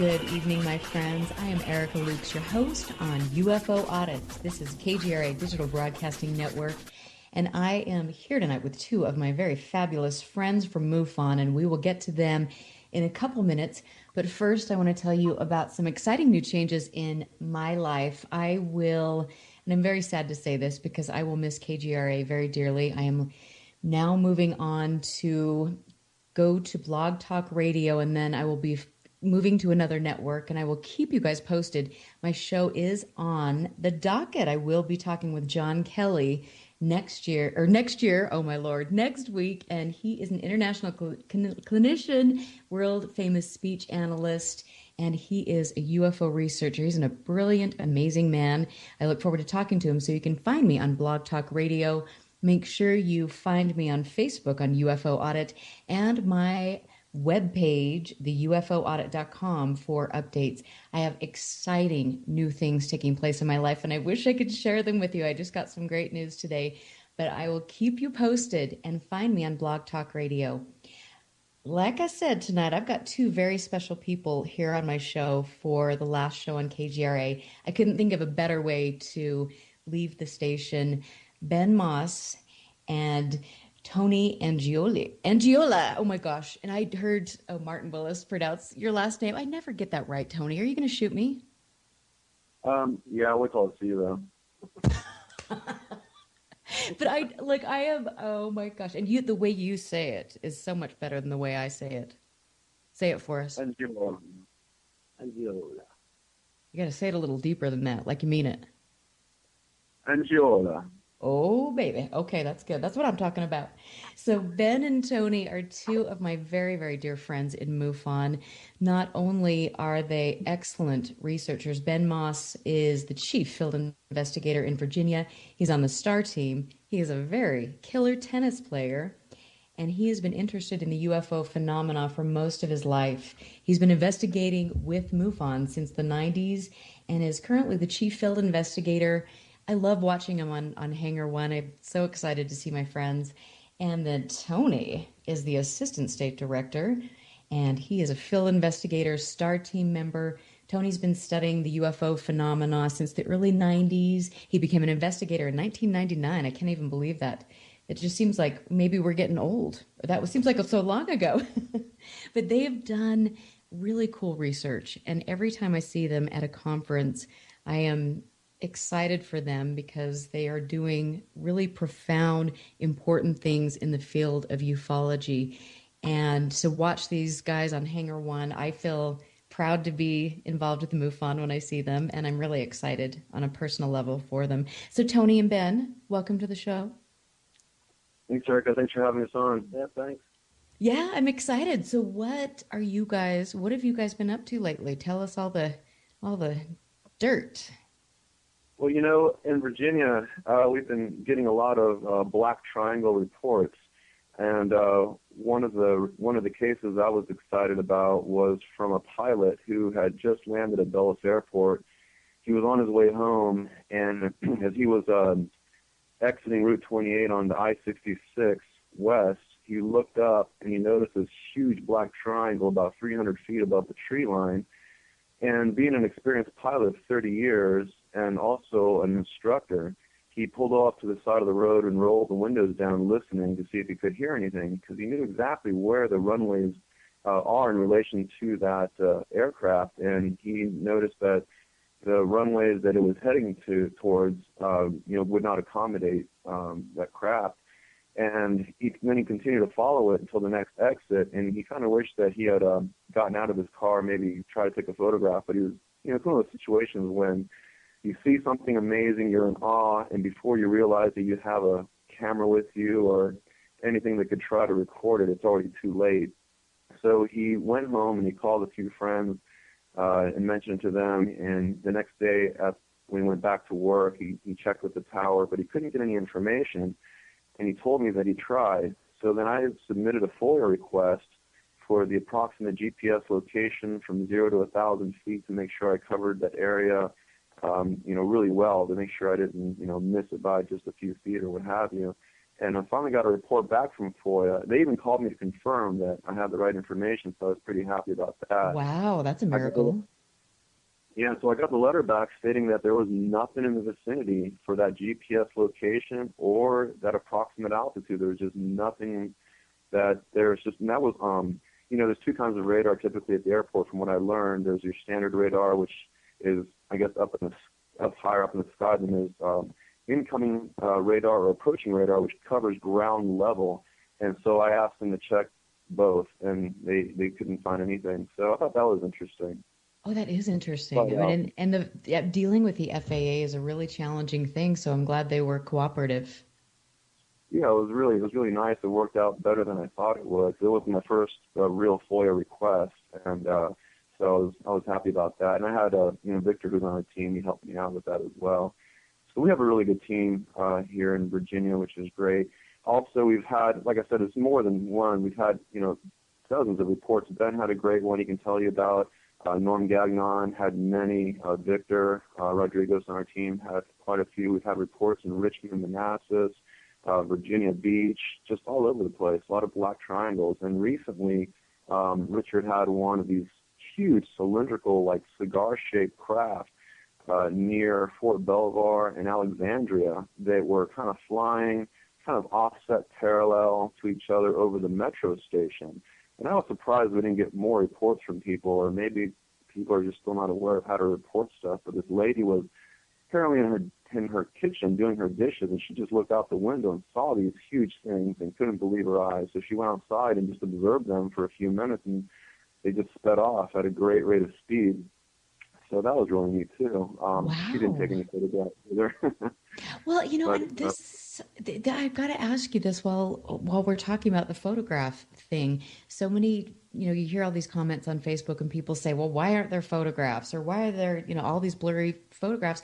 Good evening, my friends. I am Erica Lukes, your host on UFO Audit. This is KGRA Digital Broadcasting Network, and I am here tonight with two of my very fabulous friends from MUFON, and we will get to them in a couple minutes. But first, I want to tell you about some exciting new changes in my life. I will, and I'm very sad to say this because I will miss KGRA very dearly. I am now moving on to go to Blog Talk Radio, and then I will be moving to another network, and I will keep you guys posted. My show is on the docket. I will be talking with John Kelly next year, oh my Lord, next week, and he is an international clinician, world famous speech analyst, and he is a UFO researcher. He's a brilliant, amazing man. I look forward to talking to him, so you can find me on Blog Talk Radio. Make sure you find me on Facebook on UFO Audit, and my webpage, theUFOaudit.com, for updates. I have exciting new things taking place in my life, and I wish I could share them with you. I just got some great news today, but I will keep you posted, and find me on Blog Talk Radio. Like I said, tonight I've got two very special people here on my show for the last show on KGRA. I couldn't think of a better way to leave the station. Ben Moss and Tony Angiola. Oh my gosh. And I heard Martin Willis pronounce your last name. I never get that right, Tony. Are you going to shoot me? Yeah, I'll wait till I see you though. But I am, oh my gosh. And the way you say it is so much better than the way I say it. Say it for us. Angiola. You got to say it a little deeper than that, like you mean it. Angiola. Oh, baby. Okay, that's good. That's what I'm talking about. So Ben and Tony are two of my very, very dear friends in MUFON. Not only are they excellent researchers, Ben Moss is the chief field investigator in Virginia. He's on the STAR team. He is a very killer tennis player, and he has been interested in the UFO phenomena for most of his life. He's been investigating with MUFON since the 90s and is currently the chief field investigator. I love watching him on Hangar One. I'm so excited to see my friends. And then Tony is the assistant state director, and he is a field investigator, STAR team member. Tony's been studying the UFO phenomena since the early 90s. He became an investigator in 1999. I can't even believe that. It just seems like maybe we're getting old. Seems like so long ago. But they have done really cool research, and every time I see them at a conference, I am excited for them because they are doing really profound, important things in the field of ufology. And to watch these guys on Hangar One, I feel proud to be involved with the MUFON when I see them, and I'm really excited on a personal level for them. So Tony and Ben, welcome to the show. Thanks, Erica. Thanks for having us on. Yeah, thanks. Yeah, I'm excited. So what have you guys been up to lately? Tell us all the dirt. Well, in Virginia, we've been getting a lot of black triangle reports, and one of the cases I was excited about was from a pilot who had just landed at Dulles Airport. He was on his way home, and as he was exiting Route 28 on the I-66 west, he looked up and he noticed this huge black triangle about 300 feet above the tree line. And being an experienced pilot of 30 years and also an instructor, he pulled off to the side of the road and rolled the windows down listening to see if he could hear anything, because he knew exactly where the runways are in relation to that aircraft. And he noticed that the runways that it was heading towards would not accommodate that craft. And then he continued to follow it until the next exit, and he kind of wished that he had gotten out of his car, maybe try to take a photograph. But he was, it's one of those situations when you see something amazing, you're in awe, and before you realize that you have a camera with you or anything that could try to record it, it's already too late. So he went home and he called a few friends and mentioned it to them, and the next day when he went back to work, he checked with the tower, but he couldn't get any information. And he told me that he tried. So then I submitted a FOIA request for the approximate GPS location from 0 to 1,000 feet to make sure I covered that area, really well, to make sure I didn't, miss it by just a few feet or what have you. And I finally got a report back from FOIA. They even called me to confirm that I had the right information, so I was pretty happy about that. Wow, that's a miracle. Yeah, so I got the letter back stating that there was nothing in the vicinity for that GPS location or that approximate altitude. There was just nothing that there's just, and that was, there's two kinds of radar typically at the airport from what I learned. There's your standard radar, which is, I guess, up higher up in the sky, than there's incoming radar or approaching radar, which covers ground level. And so I asked them to check both, and they couldn't find anything. So I thought that was interesting. Oh, that is interesting. But, I mean, and dealing with the FAA is a really challenging thing, so I'm glad they were cooperative. yeah, it was really nice. It worked out better than I thought it would. It was my first real FOIA request, and so I was happy about that. And I had Victor, who's on our team. He helped me out with that as well. So we have a really good team here in Virginia, which is great. Also, we've had, like I said, it's more than one. We've had dozens of reports. Ben had a great one he can tell you about. Norm Gagnon had many. Victor Rodriguez on our team had quite a few. We've had reports in Richmond, Manassas, Virginia Beach, just all over the place, a lot of black triangles. And recently, Richard had one of these huge cylindrical, like cigar-shaped craft near Fort Belvoir and Alexandria that were kind of flying, kind of offset parallel to each other over the metro station. And I was surprised we didn't get more reports from people, or maybe people are just still not aware of how to report stuff. But this lady was apparently in her kitchen doing her dishes, and she just looked out the window and saw these huge things and couldn't believe her eyes. So she went outside and just observed them for a few minutes, and they just sped off at a great rate of speed. So that was really neat too. Wow. She didn't take any photographs either. Well, But, and I've got to ask you this while we're talking about the photograph thing. So many, you hear all these comments on Facebook and people say, well, why aren't there photographs, or why are there, all these blurry photographs?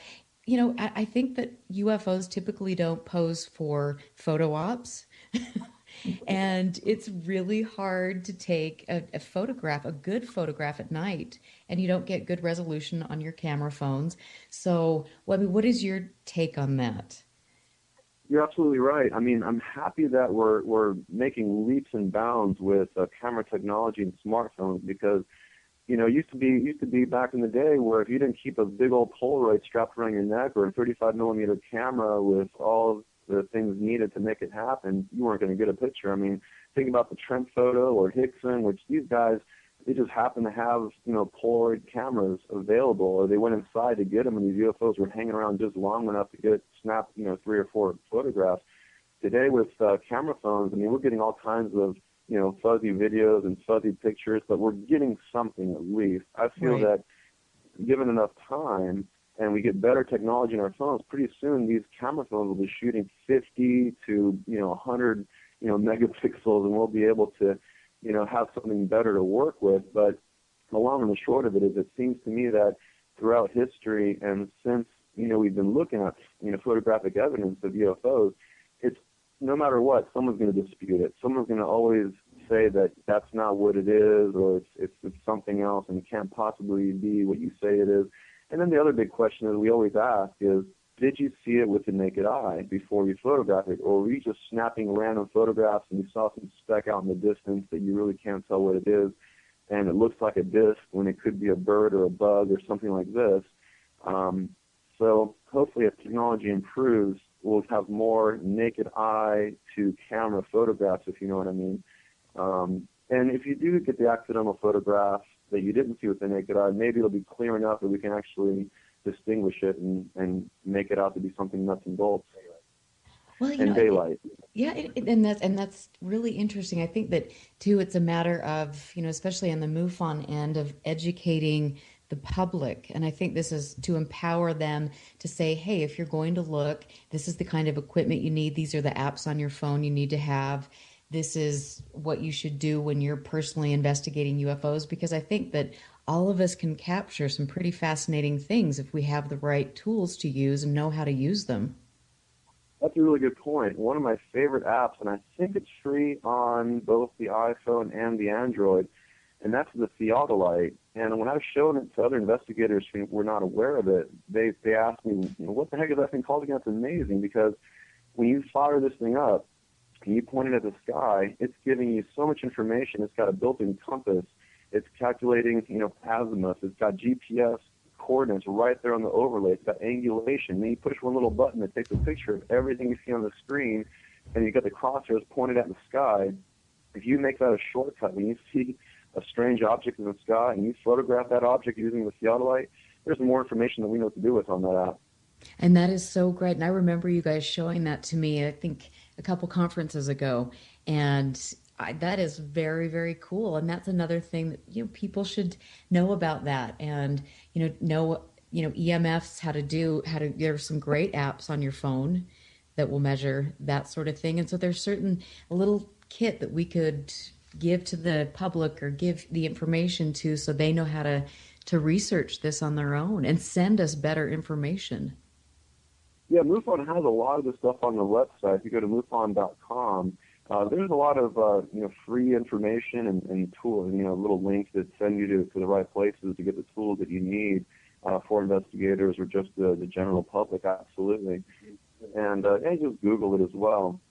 I think that UFOs typically don't pose for photo ops. And it's really hard to take a photograph, a good photograph at night, and you don't get good resolution on your camera phones. So, what is your take on that? You're absolutely right. I mean, I'm happy that we're making leaps and bounds with camera technology and smartphones, because it used to be back in the day where if you didn't keep a big old Polaroid strapped around your neck, or a 35 millimeter camera with all of the things needed to make it happen, you weren't going to get a picture. I mean, think about the Trent Photo or Hickson, which these guys, they just happen to have, Polaroid cameras available, or they went inside to get them, and these UFOs were hanging around just long enough to get snapped, 3 or 4 photographs. Today with camera phones, I mean, we're getting all kinds of, fuzzy videos and fuzzy pictures, but we're getting something at least. I feel Right. that given enough time and we get better technology in our phones, pretty soon these camera phones will be shooting 50 to 100 megapixels, and we'll be able to have something better to work with. But the long and the short of it is, it seems to me that throughout history, and since we've been looking at photographic evidence of UFOs, it's no matter what, someone's going to dispute it. Someone's going to always say that that's not what it is, or it's something else, and it can't possibly be what you say it is. And then the other big question that we always ask is, did you see it with the naked eye before you photographed it, or were you just snapping random photographs and you saw some speck out in the distance that you really can't tell what it is, and it looks like a disc when it could be a bird or a bug or something like this? So hopefully, as technology improves, we'll have more naked eye to camera photographs, if you know what I mean. And if you do get the accidental photograph that you didn't see with the naked eye, maybe it'll be clear enough that we can actually distinguish it and make it out to be something nuts and bolts. Well, And daylight. yeah, and that's really interesting. I think that too, it's a matter of, especially on the MUFON end, of educating the public. And I think this is to empower them to say, hey, if you're going to look, this is the kind of equipment you need. These are the apps on your phone you need to have. This is what you should do when you're personally investigating UFOs, because I think that all of us can capture some pretty fascinating things if we have the right tools to use and know how to use them. That's a really good point. One of my favorite apps, and I think it's free on both the iPhone and the Android, and that's the Theodolite. And when I've shown it to other investigators who were not aware of it, they asked me, what the heck is that thing called again? It's amazing, because when you fire this thing up, and you point it at the sky, it's giving you so much information. It's got a built-in compass. It's calculating, azimuth. It's got GPS coordinates right there on the overlay. It's got angulation. Then you push one little button that takes a picture of everything you see on the screen, and you got the crosshairs pointed at the sky. If you make that a shortcut, when you see a strange object in the sky and you photograph that object using the theodolite, there's more information that we know what to do with on that app. And that is so great. And I remember you guys showing that to me, I think a couple conferences ago. And that is very, very cool. And that's another thing that, people should know about that, and, know, EMFs, there's some great apps on your phone that will measure that sort of thing. And so there's a little kit that we could give to the public or give the information to, so they know how to research this on their own and send us better information. Yeah, MUFON has a lot of the stuff on the website. If you go to MUFON.com, there's a lot of free information and tools, little links that send you to the right places to get the tools that you need for investigators or just the general public, absolutely. And you just Google it as well.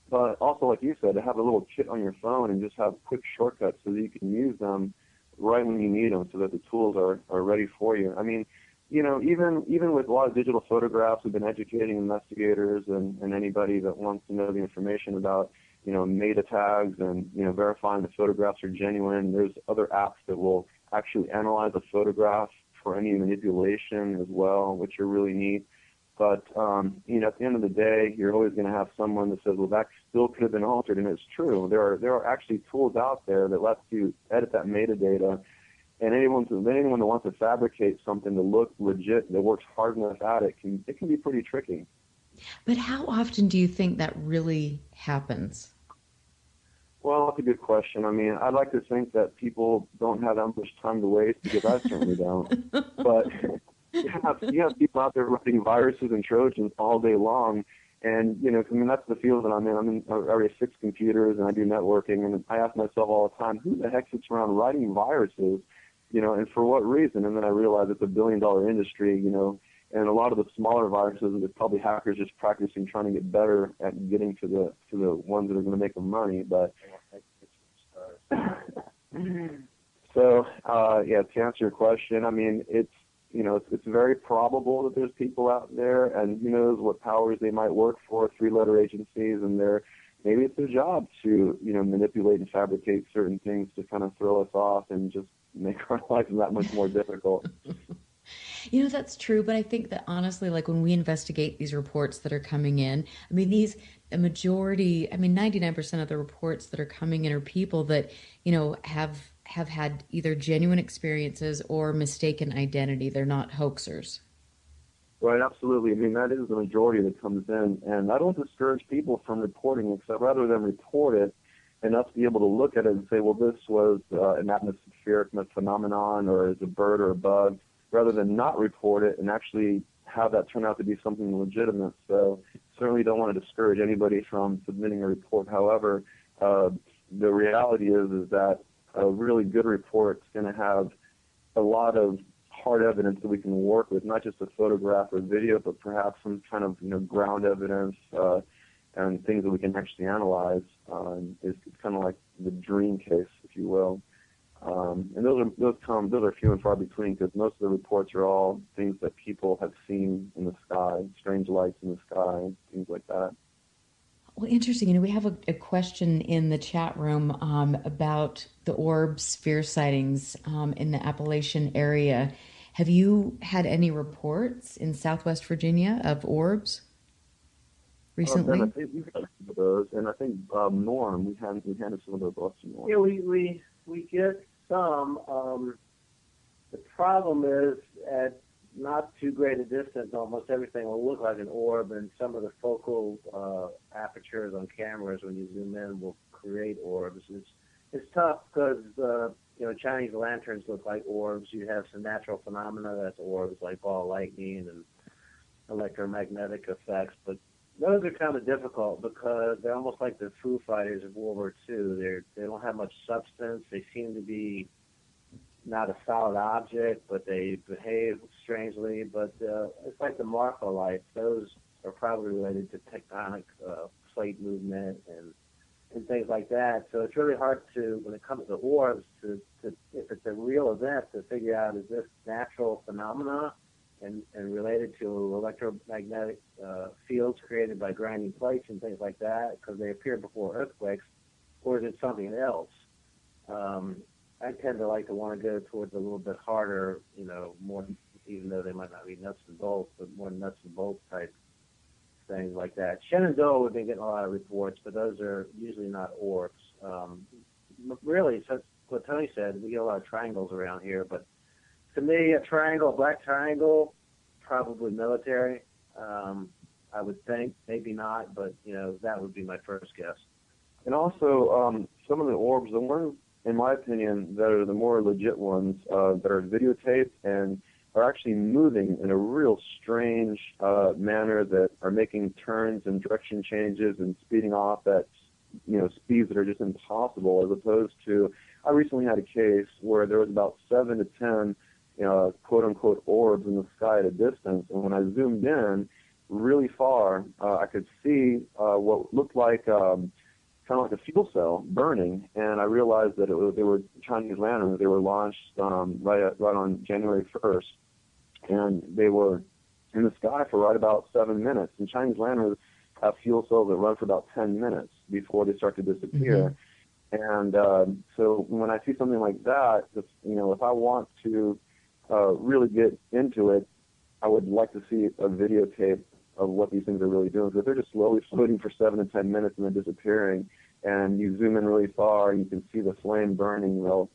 But also, like you said, to have a little kit on your phone and just have quick shortcuts so that you can use them right when you need them, so that the tools are ready for you. I mean, even with a lot of digital photographs, we've been educating investigators and anybody that wants to know the information about, meta tags and, verifying the photographs are genuine. There's other apps that will actually analyze a photograph for any manipulation as well, which are really neat. But, at the end of the day, you're always going to have someone that says, well, that still could have been altered, and it's true. There are actually tools out there that lets you edit that metadata. And anyone that wants to fabricate something to look legit, that works hard enough at it, it can be pretty tricky. But how often do you think that really happens? Well, that's a good question. I mean, I'd like to think that people don't have that much time to waste, because I certainly don't. But you have people out there writing viruses and Trojans all day long. And, that's the field that I'm in. I'm in Area 6 computers, and I do networking. And I ask myself all the time, who the heck sits around writing viruses? And for what reason? And then I realize it's a billion-dollar industry, and a lot of the smaller viruses, there's probably hackers just practicing, trying to get better at getting to the ones that are going to make them money. But so, to answer your question, I mean, it's very probable that there's people out there, and who knows what powers they might work for, three-letter agencies, and maybe it's their job to, manipulate and fabricate certain things to kind of throw us off and just make our lives that much more difficult. That's true, but I think that honestly, like when we investigate these reports that are coming in, I mean, 99% of the reports that are coming in are people that, have had either genuine experiences or mistaken identity. They're not hoaxers. Right, absolutely. I mean, that is the majority that comes in, and I don't discourage people from reporting, except rather than report it and us be able to look at it and say, well, this was an atmospheric phenomenon, or is a bird or a bug, rather than not report it and actually have that turn out to be something legitimate. So certainly don't want to discourage anybody from submitting a report. However, the reality is that a really good report is going to have a lot of hard evidence that we can work with, not just a photograph or video, but perhaps some kind of ground evidence and things that we can actually analyze. It's kind of like the dream case, if you will. And those are few and far between, because most of the reports are all things that people have seen in the sky, strange lights in the sky, things like that. Well, interesting. We have a question in the chat room about the orb sphere sightings in the Appalachian area. Have you had any reports in Southwest Virginia of orbs recently? Ben, I think we've had some of those, and I think Norm, we handed some of those off to Norm. Yeah, we get some. The problem is, at not too great a distance, almost everything will look like an orb, and some of the focal apertures on cameras, when you zoom in, will create orbs. It's tough because Chinese lanterns look like orbs. You have some natural phenomena that's orbs, like ball lightning and electromagnetic effects, but those are kind of difficult because they're almost like the Foo Fighters of World War II. They don't have much substance. They seem to be not a solid object, but they behave strangely. But it's like the morpholites. Those are probably related to tectonic plate movement and things like that. So it's really hard to, when it comes to orbs, to if it's a real event, to figure out, is this natural phenomena and related to electromagnetic fields created by grinding plates and things like that, because they appear before earthquakes, or is it something else? I tend to like to want to go towards a little bit harder, more, even though they might not be nuts and bolts, but more nuts and bolts type things like that. Shenandoah, we've been getting a lot of reports, but those are usually not orbs. Really, since what Tony said, we get a lot of triangles around here, but to me, a black triangle, probably military. I would think, maybe not, but that would be my first guess. And also, some of the orbs, the ones, in my opinion, that are the more legit ones, that are videotaped and are actually moving in a real strange manner, that are making turns and direction changes and speeding off at speeds that are just impossible, as opposed to, I recently had a case where there was about 7 to 10 quote-unquote orbs in the sky at a distance, and when I zoomed in really far, I could see what looked like kind of like a fuel cell burning, and I realized that they were Chinese lanterns. They were launched right on January 1st, and they were in the sky for right about 7 minutes. And Chinese lanterns have fuel cells that run for about 10 minutes before they start to disappear. Mm-hmm. And so when I see something like that, if I want to really get into it, I would like to see a videotape of what these things are really doing. So if they're just slowly floating for 7 to 10 minutes and then disappearing, and you zoom in really far and you can see the flame burning, well,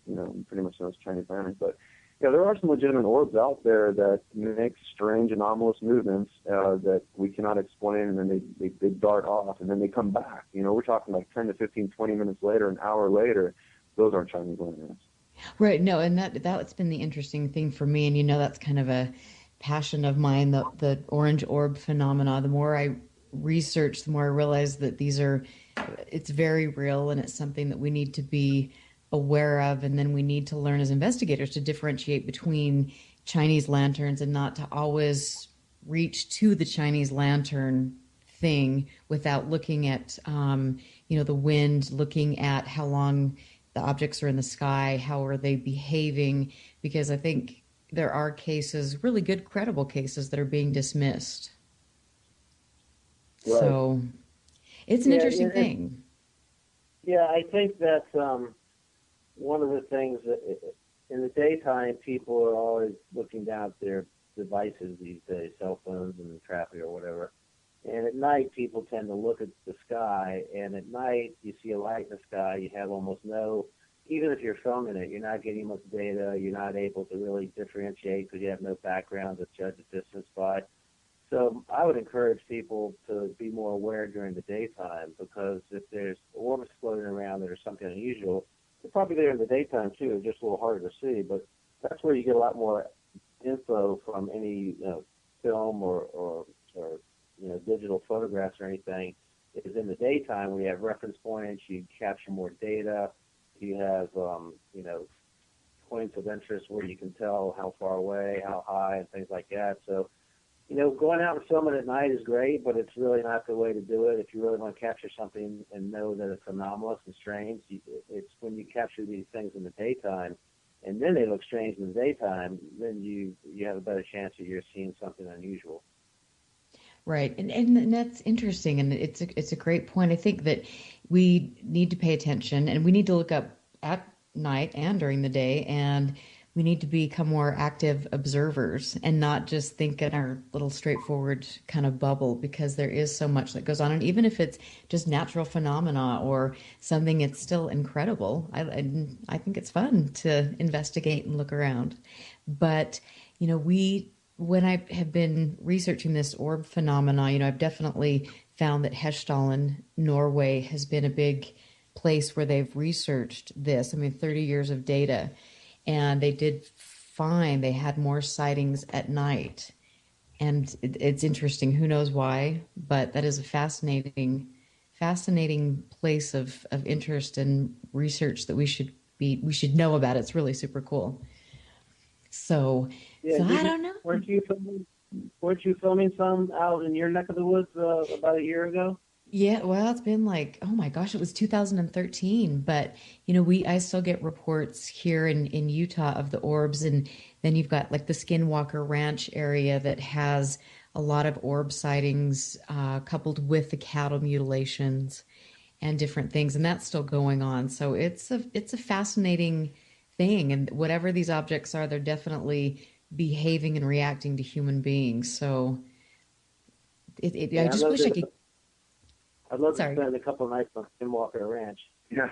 pretty much those Chinese lanterns. But yeah, there are some legitimate orbs out there that make strange, anomalous movements that we cannot explain, and then they dart off, and then they come back. We're talking like 10 to 15, 20 minutes later, an hour later. Those aren't Chinese lanterns. Right. No, and that's been the interesting thing for me, and that's kind of a passion of mine, the orange orb phenomena. The more I research, the more I realize that it's very real, and it's something that we need to be aware of, and then we need to learn as investigators to differentiate between Chinese lanterns and not to always reach to the Chinese lantern thing without looking at the wind, looking at how long the objects are in the sky, how are they behaving, because I think there are cases, really good, credible cases, that are being dismissed. Right. So it's an interesting thing. Yeah, I think that's one of the things that in the daytime, people are always looking down at their devices these days, cell phones and traffic or whatever. And at night, people tend to look at the sky, and at night, you see a light in the sky, you have almost no, even if you're filming it, you're not getting much data, you're not able to really differentiate because you have no background to judge the distance by. So I would encourage people to be more aware during the daytime, because if there's orbs floating around that are something unusual, they're probably there in the daytime too, just a little harder to see, but that's where you get a lot more info from any film or digital photographs or anything. Is in the daytime when you have reference points, you capture more data, you have points of interest where you can tell how far away, how high, and things like that. So going out and filming at night is great, but it's really not the way to do it. If you really want to capture something and know that it's anomalous and strange, it's when you capture these things in the daytime, and then they look strange in the daytime, then you have a better chance that you're seeing something unusual. Right, and that's interesting, and it's a great point. I think that we need to pay attention, and we need to look up at night and during the day, and we need to become more active observers and not just think in our little straightforward kind of bubble, because there is so much that goes on. And even if it's just natural phenomena or something, it's still incredible. I think it's fun to investigate and look around. But, when I have been researching this orb phenomena, I've definitely found that Hessdalen, Norway, has been a big place where they've researched this. 30 years of data. And they did find they had more sightings at night. And it's interesting. Who knows why? But that is a fascinating place of interest and research that we should know about. It's really super cool. So I don't know. Weren't you filming some out in your neck of the woods about a year ago? Yeah, well, it's been like, oh my gosh, it was 2013, but I still get reports here in Utah of the orbs, and then you've got like the Skinwalker Ranch area that has a lot of orb sightings coupled with the cattle mutilations and different things, and that's still going on. So it's a fascinating thing, and whatever these objects are, they're definitely behaving and reacting to human beings. So I Yeah, just wish I could. I'd love to Sorry. spend a couple of nights on Skinwalker Ranch. Yeah.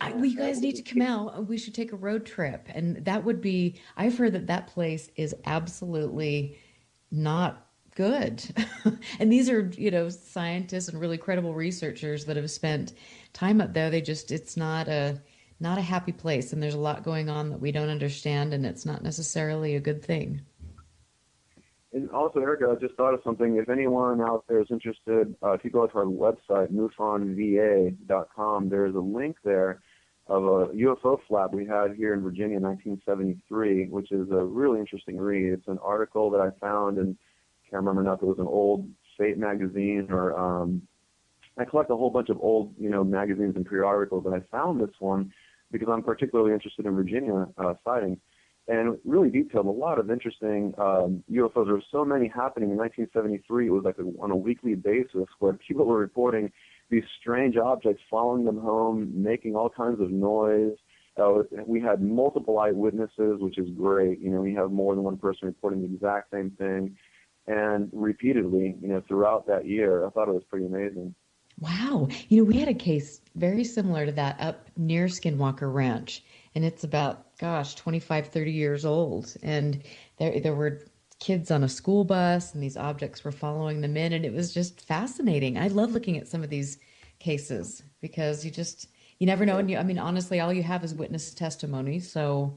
Yeah, Well, you that guys would need be to come out. We should take a road trip. And that would be, I've heard that that place is absolutely not good. And these are, scientists and really credible researchers that have spent time up there. It's not a happy place. And there's a lot going on that we don't understand. And it's not necessarily a good thing. And also, Erica, I just thought of something. If anyone out there is interested, if you go to our website, MUFONVA.com, there's a link there of a UFO flap we had here in Virginia in 1973, which is a really interesting read. It's an article that I found, and I can't remember now if it was an old Fate magazine or I collect a whole bunch of old, magazines and periodicals, and I found this one because I'm particularly interested in Virginia sightings. And it really detailed a lot of interesting UFOs. There were so many happening in 1973. It was like on a weekly basis where people were reporting these strange objects following them home, making all kinds of noise. We had multiple eyewitnesses, which is great. We have more than one person reporting the exact same thing, and repeatedly, throughout that year. I thought it was pretty amazing. Wow. We had a case very similar to that up near Skinwalker Ranch, and it's about, gosh, 25, 30 years old. And there were kids on a school bus, and these objects were following them in, and it was just fascinating. I love looking at some of these cases because you never know. And I mean, honestly, all you have is witness testimony, so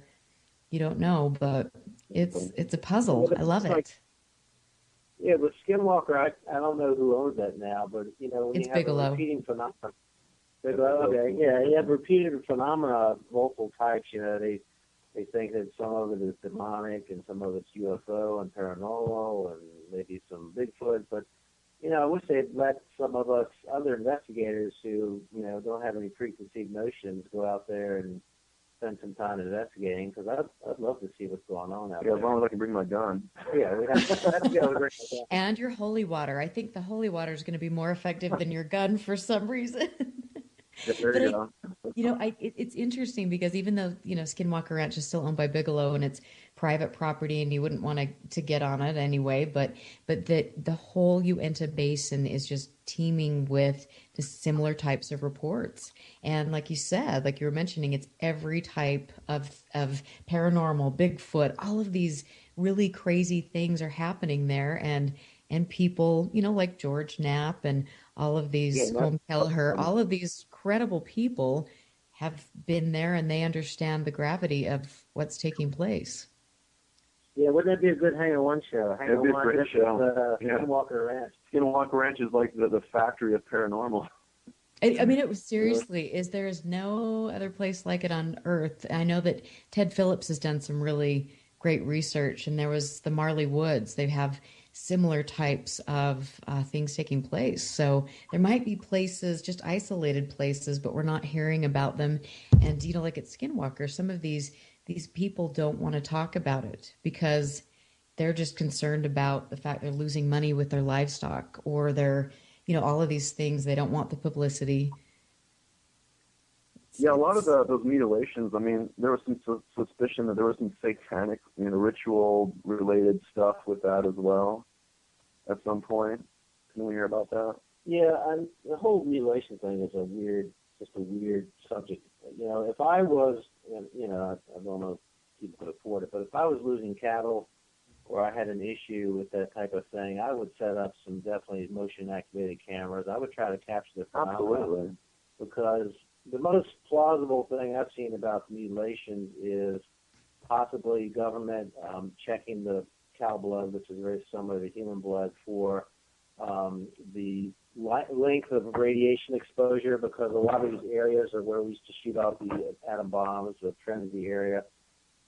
you don't know, but it's a puzzle. I love it. Yeah, but Skinwalker, I don't know who owns that now, but when It's you have a Bigelow. repeating phenomenon, okay, yeah, you have repeated phenomena of multiple types. They think that some of it is demonic and some of it's UFO and paranormal and maybe some Bigfoot, but I wish they'd let some of us other investigators who don't have any preconceived notions go out there and spend some time investigating, because I'd love to see what's going on out Yeah, there. as long as I can bring my gun. Yeah, we have to be able to bring it down. And your holy water. I think the holy water is going to be more effective than your gun for some reason. Yeah, there But you go. it's interesting because even though, Skinwalker Ranch is still owned by Bigelow and it's private property and you wouldn't want to get on it anyway, but the whole Uinta Basin is just teeming with the similar types of reports. And like you said, like you were mentioning, it's every type of paranormal, Bigfoot, all of these really crazy things are happening there, and people, like George Knapp and all of Yeah, these that's Colm Kelleher, all of these credible people have been there and they understand the gravity of what's taking place. yeah. Wouldn't that be a good Hangar One show? Hangar It'd be a One, great this show. is Yeah. Skinwalker Ranch. Skinwalker Ranch is like the factory of paranormal. I mean, it was seriously, there is no other place like it on Earth. I know that Ted Phillips has done some really great research, and there was the Marley Woods. They have similar types of things taking place. So there might be places, just isolated places, but we're not hearing about them. And like at Skinwalker, some of these people don't want to talk about it because they're just concerned about the fact they're losing money with their livestock, or they're all of these things. They don't want the publicity. Yeah, a lot of those mutilations, I mean, there was some suspicion that there was some satanic, ritual-related stuff with that as well at some point. Can we hear about that? Yeah, the whole mutilation thing is just a weird subject. If I was, I don't know if people could afford it, but if I was losing cattle or I had an issue with that type of thing, I would set up some definitely motion-activated cameras. I would try to capture the phenomenon. Absolutely. Because the most plausible thing I've seen about mutilations is possibly government checking the cow blood, which is very similar to human blood, for the length of radiation exposure, because a lot of these areas are where we used to shoot out the atom bombs, the Trinity area.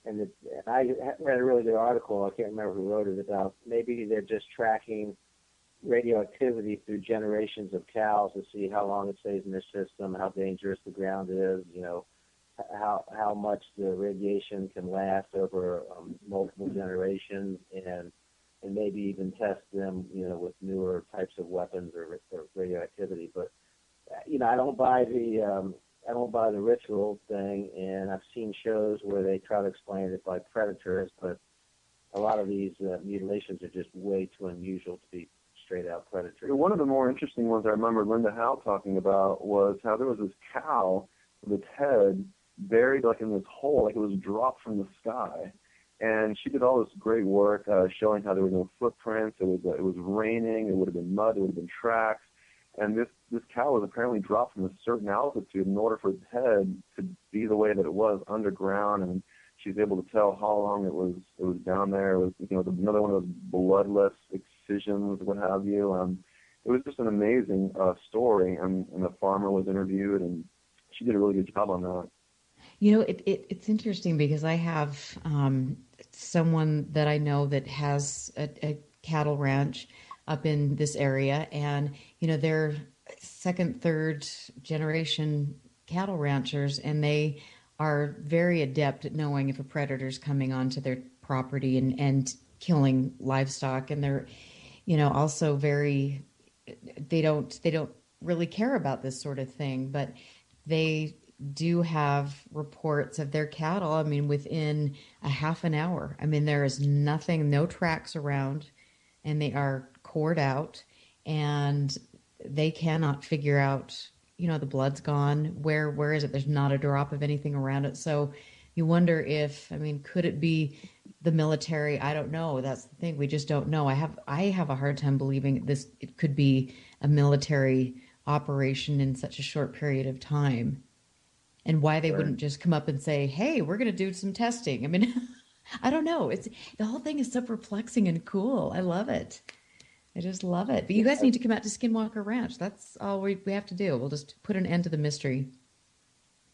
And I read a really good article, I can't remember who wrote it, about maybe they're just tracking radioactivity through generations of cows to see how long it stays in their system, how dangerous the ground is, how much the radiation can last over multiple generations, and maybe even test them, with newer types of weapons or radioactivity. But I don't buy the ritual thing, and I've seen shows where they try to explain it by predators, but a lot of these mutilations are just way too unusual to be straight out predatory. One of the more interesting ones I remember Linda Howe talking about was how there was this cow with its head buried like in this hole, like it was dropped from the sky. And she did all this great work showing how there were no footprints. It was raining. It would have been mud. It would have been tracks. And this cow was apparently dropped from a certain altitude in order for its head to be the way that it was underground. And she's able to tell how long it was down there. It was another one of those bloodless excisions, what have you. It was just an amazing story. And the farmer was interviewed, and she did a really good job on that. It's interesting because I have someone that I know that has a cattle ranch up in this area, and they're second, third generation cattle ranchers, and they are very adept at knowing if a predator's coming onto their property and killing livestock, and they're also they don't really care about this sort of thing, but they do have reports of their cattle, within a half an hour. There is no tracks around, and they are cored out, and they cannot figure out, the blood's gone. Where is it? There's not a drop of anything around it. So you wonder if, could it be the military? I don't know. That's the thing. We just don't know. I have a hard time believing it could be a military operation in such a short period of time. And why they wouldn't just come up and say, hey, we're going to do some testing. I don't know. The whole thing is so perplexing and cool. I love it. I just love it. But you guys need to come out to Skinwalker Ranch. That's all we have to do. We'll just put an end to the mystery.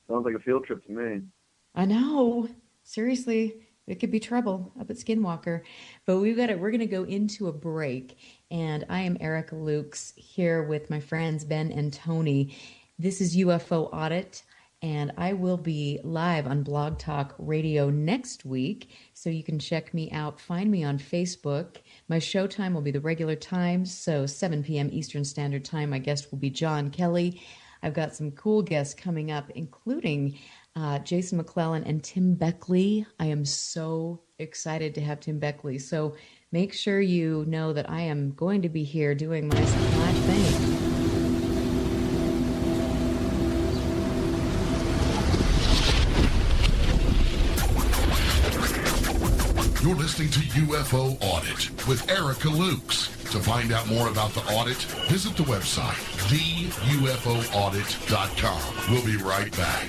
Sounds like a field trip to me. I know. Seriously, it could be trouble up at Skinwalker. But we're going to go into a break. And I am Erica Lukes here with my friends Ben and Tony. This is UFO Audit. And I will be live on Blog Talk Radio next week, so you can check me out. Find me on Facebook. My show time will be the regular time, so 7 p.m. Eastern Standard Time. My guest will be John Kelly. I've got some cool guests coming up, including Jason McClellan and Tim Beckley. I am so excited to have Tim Beckley. So make sure you know that I am going to be here doing my thing. You're listening to UFO Audit with Erica Lukes. To find out more about the audit, visit the website, theufoaudit.com. We'll be right back.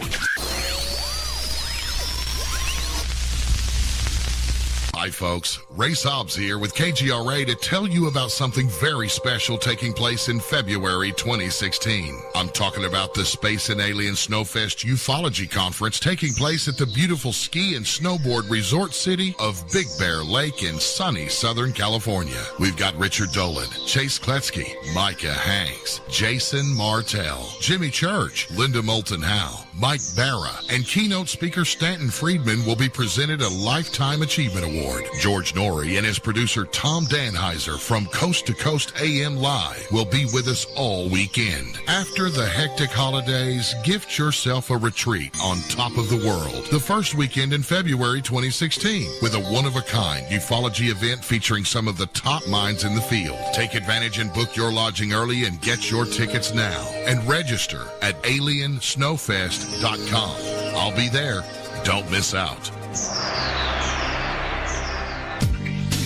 Hi, folks. Ray Sobbs here with KGRA to tell you about something very special taking place in February 2016. I'm talking about the Space and Alien Snowfest Ufology Conference taking place at the beautiful ski and snowboard resort city of Big Bear Lake in sunny Southern California. We've got Richard Dolan, Chase Kletsky, Micah Hanks, Jason Martell, Jimmy Church, Linda Moulton Howe, Mike Barra, and keynote speaker Stanton Friedman will be presented a Lifetime Achievement Award. George Norrie and his producer Tom Danheiser from Coast to Coast AM Live will be with us all weekend. After the hectic holidays, gift yourself a retreat on top of the world the first weekend in February 2016 with a one-of-a-kind ufology event featuring some of the top minds in the field. Take advantage and book your lodging early and get your tickets now and register at aliensnowfest.com. I'll be there. Don't miss out.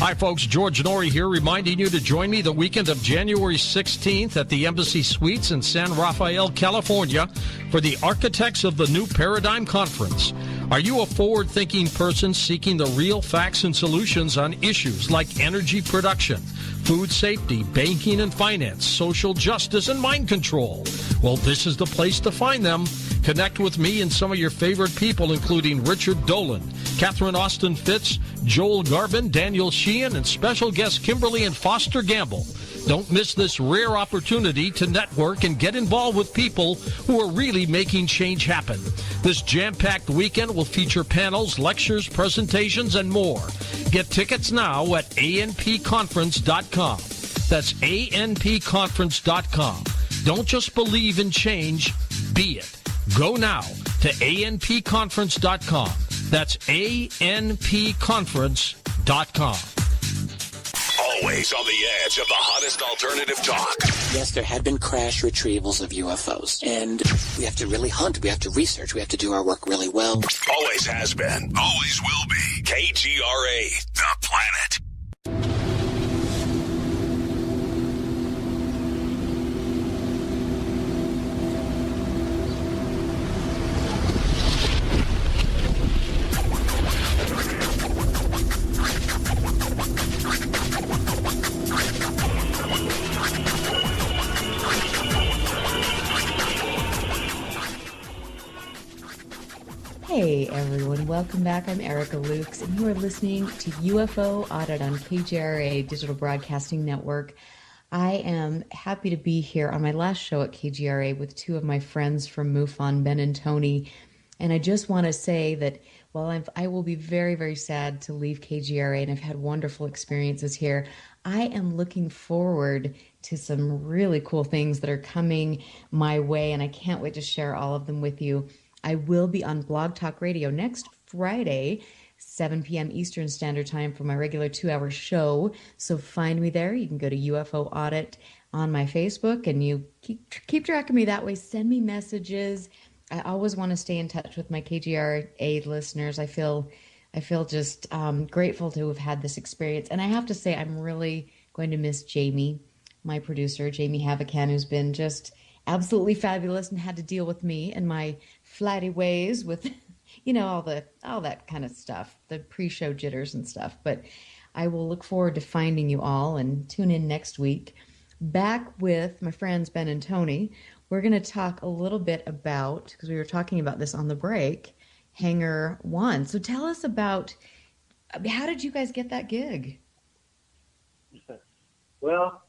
Hi, folks. George Norrie here, reminding you to join me the weekend of January 16th at the Embassy Suites in San Rafael, California, for the Architects of the New Paradigm Conference. Are you a forward-thinking person seeking the real facts and solutions on issues like energy production, food safety, banking and finance, social justice, and mind control? Well, this is the place to find them. Connect with me and some of your favorite people, including Richard Dolan, Catherine Austin Fitz, Joel Garbin, Daniel Sheehan, and special guests Kimberly and Foster Gamble. Don't miss this rare opportunity to network and get involved with people who are really making change happen. This jam-packed weekend will feature panels, lectures, presentations, and more. Get tickets now at anpconference.com. That's anpconference.com. Don't just believe in change, be it. Go now to anpconference.com. That's anpconference.com. Always on the edge of the hottest alternative talk. Yes, there had been crash retrievals of UFOs, and we have to really hunt, we have to research, we have to do our work really well. Always has been, always will be. KGRA, The Planet. Hey everyone, welcome back. I'm Erica Lukes, and you are listening to UFO Audit on KGRA Digital Broadcasting Network. I am happy to be here on my last show at KGRA with two of my friends from MUFON, Ben and Tony. And I just want to say that while I will be very, very sad to leave KGRA, and I've had wonderful experiences here, I am looking forward to some really cool things that are coming my way, and I can't wait to share all of them with you. I will be on Blog Talk Radio next Friday, 7 p.m. Eastern Standard Time for my regular 2-hour show. So find me there. You can go to UFO Audit on my Facebook, and you keep track of me that way. Send me messages. I always want to stay in touch with my KGRA listeners. I feel just grateful to have had this experience. And I have to say, I'm really going to miss Jamie, my producer, Jamie Havacan, who's been just absolutely fabulous and had to deal with me and my flighty ways with, all that kind of stuff, the pre-show jitters and stuff. But I will look forward to finding you all, and tune in next week. Back with my friends Ben and Tony, we're going to talk a little bit about, because we were talking about this on the break, Hangar 1. So tell us about, how did you guys get that gig? Well,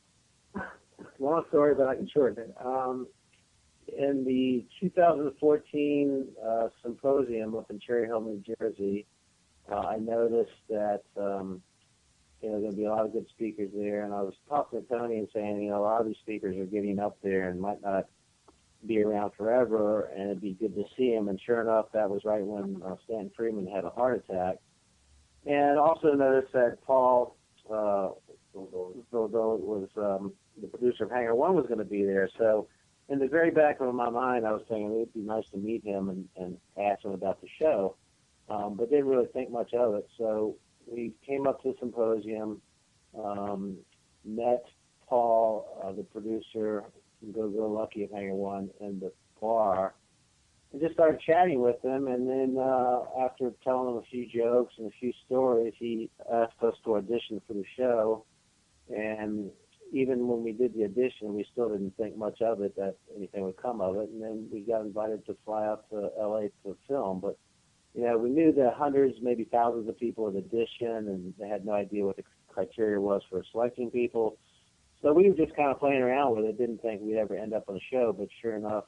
long story, but I can shorten it. In the 2014 symposium up in Cherry Hill, New Jersey, I noticed that there were going to be a lot of good speakers there, and I was talking to Tony and saying, a lot of these speakers are getting up there and might not be around forever, and it'd be good to see them. And sure enough, that was right when Stanton Friedman had a heart attack. And also noticed that Paul was the producer of Hangar 1 was going to be there. So in the very back of my mind, I was thinking it would be nice to meet him and ask him about the show, but didn't really think much of it. So we came up to the symposium, met Paul, the producer, Go Lucky of Hangar 1, in the bar, and just started chatting with him. And then after telling him a few jokes and a few stories, he asked us to audition for the show. And even when we did the audition, we still didn't think much of it, that anything would come of it. And then we got invited to fly out to L.A. to film. But, we knew that hundreds, maybe thousands of people would audition, and they had no idea what the criteria was for selecting people. So we were just kind of playing around with it, didn't think we'd ever end up on a show. But sure enough,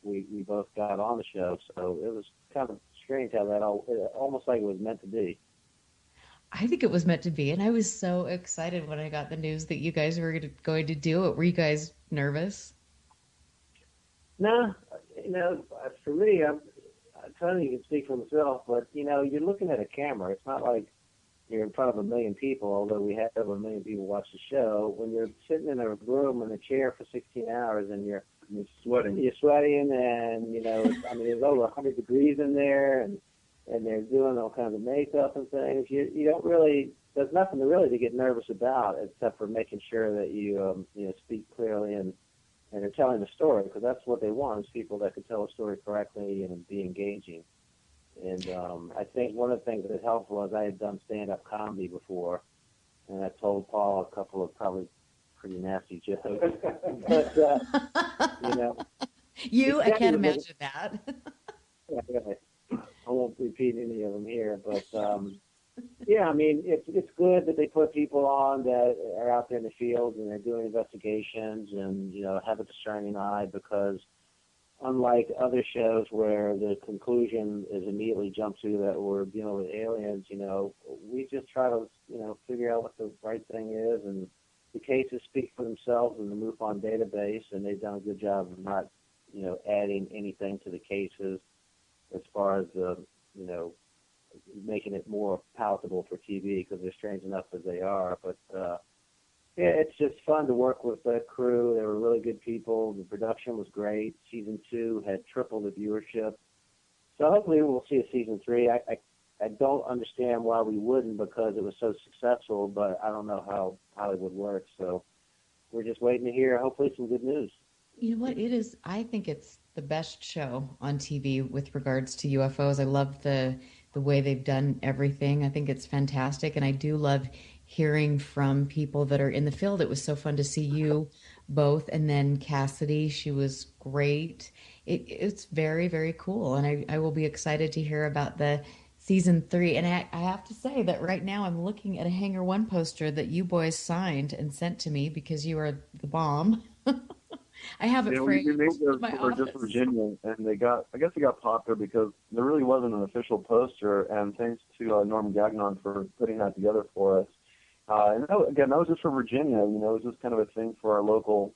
we both got on the show. So it was kind of strange how that almost like it was meant to be. I think it was meant to be, and I was so excited when I got the news that you guys were going to do it. Were you guys nervous? No, for me, I'm telling you, can speak for myself, but you're looking at a camera. It's not like you're in front of a million people, although we had over 1 million people watch the show. When you're sitting in a room in a chair for 16 hours and you're sweating, and there's over 100 degrees in there, and they're doing all kinds of makeup and things. You don't really, there's nothing to get nervous about except for making sure that you speak clearly and they're telling the story, because that's what they want, is people that can tell a story correctly and be engaging. And I think one of the things that helped was I had done stand-up comedy before, and I told Paul a couple of probably pretty nasty jokes. But, I can't Exactly. imagine that. Yeah, yeah. I won't repeat any of them here, but yeah, I mean, it's good that they put people on that are out there in the field and they're doing investigations and have a discerning eye, because unlike other shows where the conclusion is immediately jumped to that we're dealing with aliens, we just try to figure out what the right thing is, and the cases speak for themselves in the MUFON database, and they've done a good job of not adding anything to the cases as far as making it more palatable for TV, because they're strange enough as they are. But yeah, it's just fun to work with the crew. They were really good people. The production was great. Season 2 had triple the viewership. So hopefully we'll see a season 3. I don't understand why we wouldn't, because it was so successful, but I don't know how Hollywood works. So we're just waiting to hear, hopefully, some good news. You know what? It is, I think it's the best show on TV with regards to UFOs. I love the way they've done everything. I think it's fantastic. And I do love hearing from people that are in the field. It was so fun to see you both. And then Cassidy, she was great. It's very, very cool. And I will be excited to hear about the season 3. And I have to say that right now I'm looking at a Hangar One poster that you boys signed and sent to me because you are the bomb. I have it We framed made in those my for just office. Virginia, and I guess they got popular because there really wasn't an official poster, and thanks to Norm Gagnon for putting that together for us. And that was just for Virginia. It was just kind of a thing for our local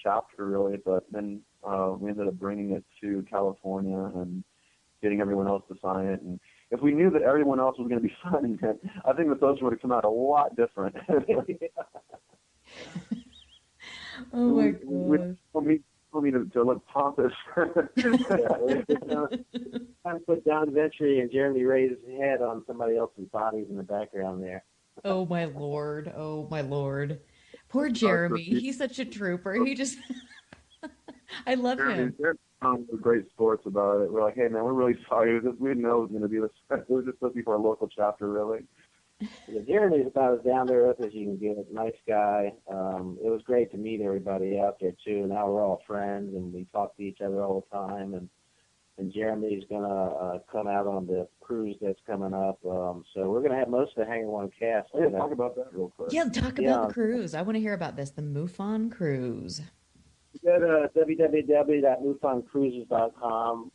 chapter, really. But then we ended up bringing it to California and getting everyone else to sign it. And if we knew that everyone else was going to be signing it, I think the poster would have come out a lot different. Oh my gosh. told me to look pompous. Trying to put Don Ventry and Jeremy Ray's head on somebody else's bodies in the background there. Oh my Lord. Oh my Lord. Poor Jeremy. He's such a trooper. He just, I love him. They're great sports about it. We're like, hey man, we're really sorry. We didn't know it was going to be this. It was just supposed to be for our local chapter, really. Yeah, Jeremy's about as down to earth as you can get. Nice guy. It was great to meet everybody out there too. Now we're all friends and we talk to each other all the time. And Jeremy's gonna come out on the cruise that's coming up. So we're gonna have most of the Hangar One cast. Yeah, talk about that real quick. Yeah, talk about the cruise. I want to hear about this, the MUFON cruise. Go to www.mufoncruises.com.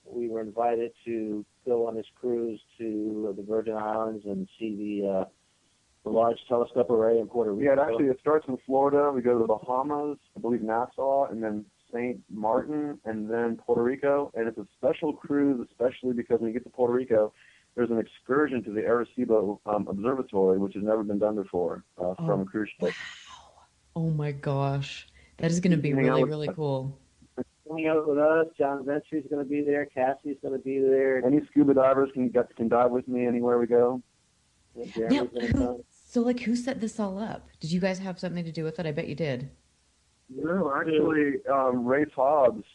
We were invited to go on this cruise to the Virgin Islands and see the Large Telescope Array in Puerto Rico. Yeah, it starts in Florida. We go to the Bahamas, I believe Nassau, and then St. Martin, and then Puerto Rico. And it's a special cruise, especially because when you get to Puerto Rico, there's an excursion to the Arecibo Observatory, which has never been done before from a cruise ship. Wow. Oh my gosh. That is going to be really, really cool. Hang out with us. John Ventry's going to be there. Cassie's going to be there. Any scuba divers can dive with me anywhere we go. Now, who set this all up? Did you guys have something to do with it? I bet you did. No, actually, Ray Hobbs.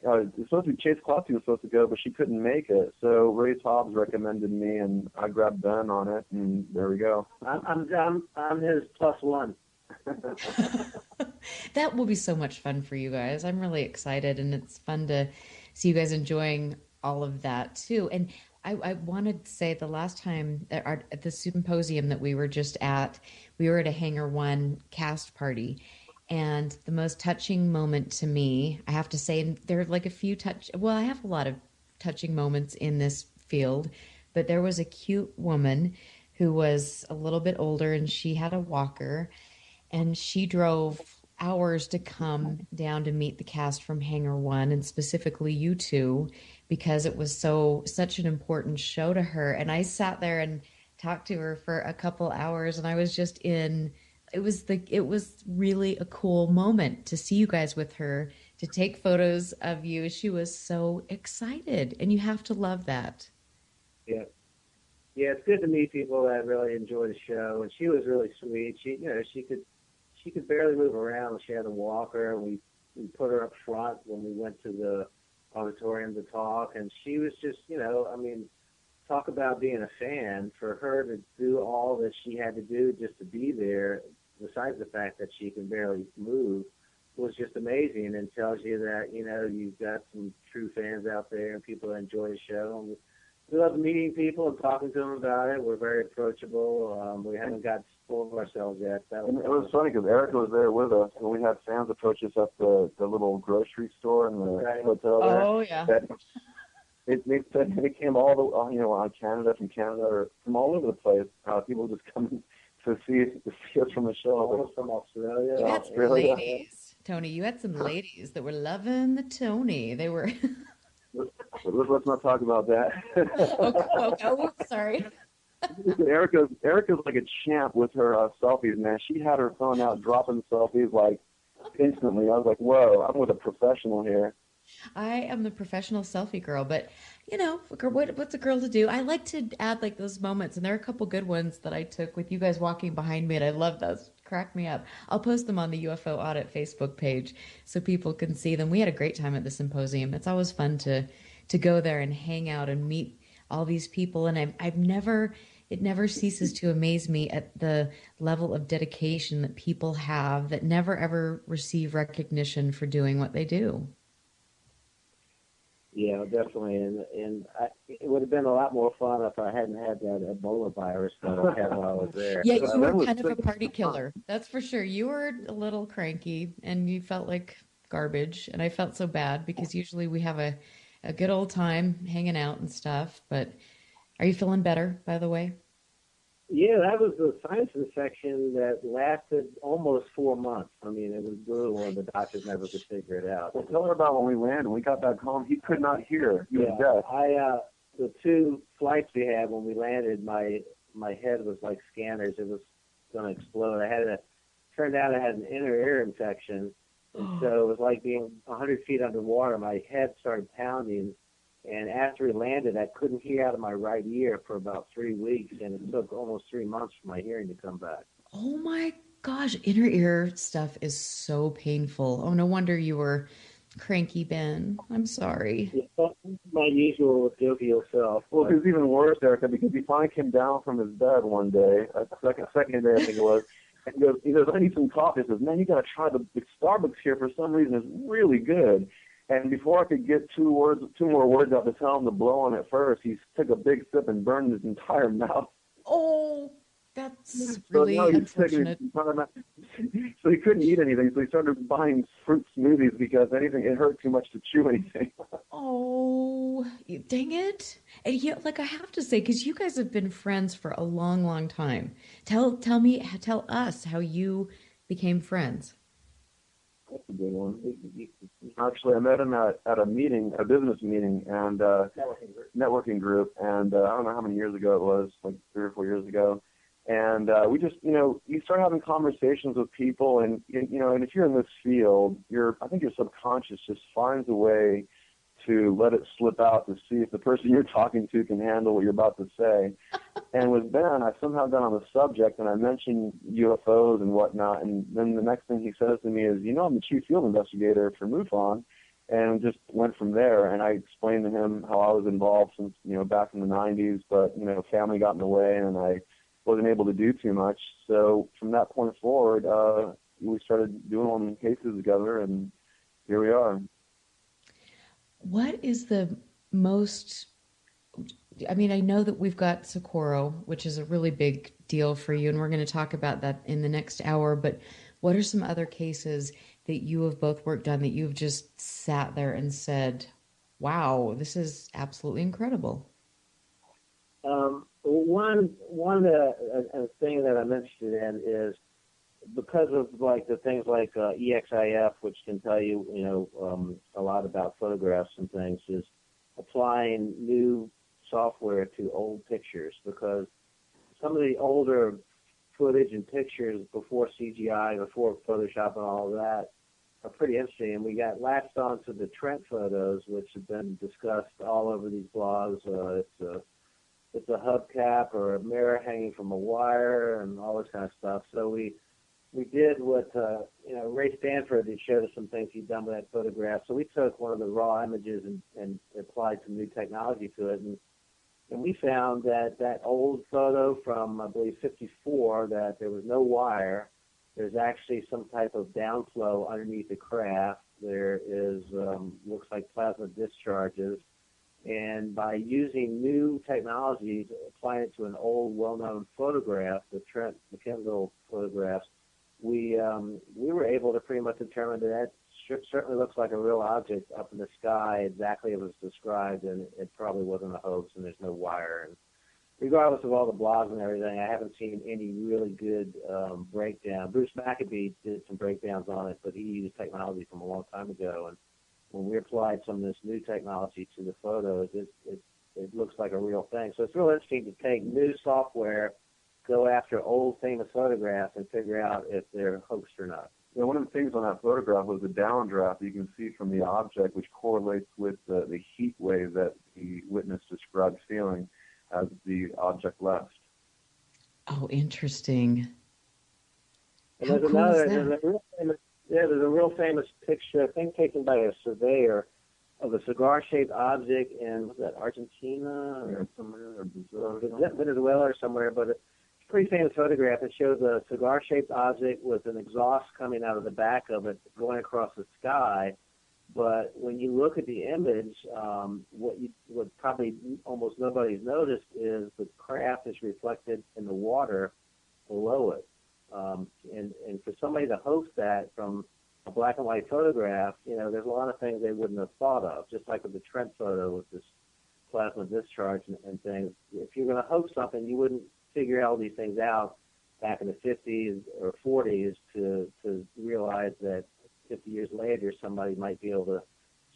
It's supposed to be Chase Clossy was supposed to go, but she couldn't make it. So Ray Hobbs recommended me, and I grabbed Ben on it, and there we go. I'm his +1. That will be so much fun for you guys. I'm really excited, and it's fun to see you guys enjoying all of that too. And I wanted to say the last time at the symposium that we were just at, we were at a Hangar One cast party, and the most touching moment to me, I have to say, and there are like I have a lot of touching moments in this field, but there was a cute woman who was a little bit older, and she had a walker, and she drove hours to come down to meet the cast from Hangar One, and specifically you two, because it was such an important show to her. And I sat there and talked to her for a couple hours, and I was just it was really a cool moment to see you guys with her, to take photos of you. She was so excited, and you have to love that. Yeah. Yeah, it's good to meet people that really enjoy the show, and she was really sweet. She could barely move around. She had a walker. We put her up front when we went to the auditorium to talk, and she was just, talk about being a fan. For her to do all that she had to do just to be there, besides the fact that she can barely move, was just amazing, and tells you that, you know, you've got some true fans out there and people that enjoy the show. And we love meeting people and talking to them about it. We're very approachable. We haven't got full of ourselves yet. It was funny because Erica was there with us, and we had fans approach us at the little grocery store in the hotel there. Oh, yeah. They said they came all the, you know, on Canada, or from all over the place. People just coming to see us from the show. Almost from Australia. You had some ladies, Tony. You had some ladies that were loving the Tony. They were. Let's not talk about that. Oh, sorry. Erica's like a champ with her selfies, man. She had her phone out, dropping selfies like instantly. I was like, whoa, I'm with a professional here. I am the professional selfie girl, but you know, what's a girl to do? I like to add like those moments, and there are a couple good ones that I took with you guys walking behind me, and I love those. Crack me up. I'll post them on the UFO Audit Facebook page so people can see them. We had a great time at the symposium. It's always fun to go there and hang out and meet all these people, and it never ceases to amaze me at the level of dedication that people have that never ever receive recognition for doing what they do. Yeah, definitely, and it would have been a lot more fun if I hadn't had that Ebola virus that I had while I was there. Yeah, you were kind of a party killer. That's for sure. You were a little cranky, and you felt like garbage, and I felt so bad because usually we have a good old time hanging out and stuff. But are you feeling better, by the way? Yeah, that was a sinus infection that lasted almost 4 months. I mean, it was brutal, and the doctors never could figure it out. Well, tell her about when we landed. When we got back home, he could not hear. He was deaf. The 2 flights we had when we landed, my head was like scanners. It was going to explode. Turned out I had an inner ear infection, and so it was like being 100 feet underwater. My head started pounding. And after we landed, I couldn't hear out of my right ear for about 3 weeks, and it took almost 3 months for my hearing to come back. Oh my gosh, inner ear stuff is so painful. Oh, no wonder you were cranky, Ben. I'm sorry. Yeah, my usual jovial self. Well, it was even worse, Erica, because he finally came down from his bed one day, second day I think it was, and he goes, I need some coffee. He says, man, you got to try the Starbucks here for some reason. It's really good. And before I could get two more words out to tell him to blow on it first, he took a big sip and burned his entire mouth. Oh, that's really unfortunate. So he couldn't eat anything, so he started buying fruit smoothies because it hurt too much to chew anything. Oh, dang it. And I have to say, because you guys have been friends for a long, long time. Tell us how you became friends. That's a good one. Actually, I met him at a meeting, a business meeting, and networking group, and I don't know how many years ago it was, like 3 or 4 years ago. And we just, you start having conversations with people, and and if you're in this field, I think your subconscious just finds a way to let it slip out to see if the person you're talking to can handle what you're about to say. And with Ben, I somehow got on the subject, and I mentioned UFOs and whatnot, and then the next thing he says to me is, I'm the chief field investigator for MUFON, and just went from there. And I explained to him how I was involved since, back in the 90s, but, family got in the way, and I wasn't able to do too much. So from that point forward, we started doing all the cases together, and here we are. What is the most, I know that we've got Socorro, which is a really big deal for you, and we're going to talk about that in the next hour, but what are some other cases that you have both worked on that you've just sat there and said, wow, this is absolutely incredible? One thing that I'm interested in is because of the things like EXIF, which can tell you a lot about photographs and things, is applying new software to old pictures, because some of the older footage and pictures before CGI, before Photoshop and all of that, are pretty interesting. And we got latched onto the Trent photos, which have been discussed all over these blogs. It's a hubcap or a mirror hanging from a wire and all this kind of stuff. So we did what Ray Stanford had showed us some things he'd done with that photograph. So we took one of the raw images and applied some new technology to it, and we found that old photo from, I believe, 54, that there was no wire, There's actually some type of downflow underneath the craft. There is, looks like plasma discharges. And by using new technologies, applying it to an old, well-known photograph, the Trent McKenzie photographs, we were able to pretty much determine that certainly looks like a real object up in the sky, exactly as it was described, and it probably wasn't a hoax, and there's no wire. And regardless of all the blogs and everything, I haven't seen any really good breakdown. Bruce McAbee did some breakdowns on it, but he used technology from a long time ago, and when we applied some of this new technology to the photos, it looks like a real thing. So it's real interesting to take new software, go after old famous photographs, and figure out if they're hoaxed or not. Yeah, one of the things on that photograph was the downdraft you can see from the object, which correlates with the heat wave that the witness described feeling as the object left. Oh, interesting. And How there's cool another, is that? there's a real famous picture, I think taken by a surveyor, of a cigar-shaped object in, was that Argentina or somewhere, or Venezuela or somewhere, but it's a pretty famous photograph. It shows a cigar-shaped object with an exhaust coming out of the back of it going across the sky. But when you look at the image, what probably almost nobody's noticed is the craft is reflected in the water below it. And for somebody to host that from a black and white photograph, there's a lot of things they wouldn't have thought of, just like with the Trent photo with this plasma discharge and things. If you're going to host something, you wouldn't figure all these things out back in the 50s or 40s to realize that 50 years later somebody might be able to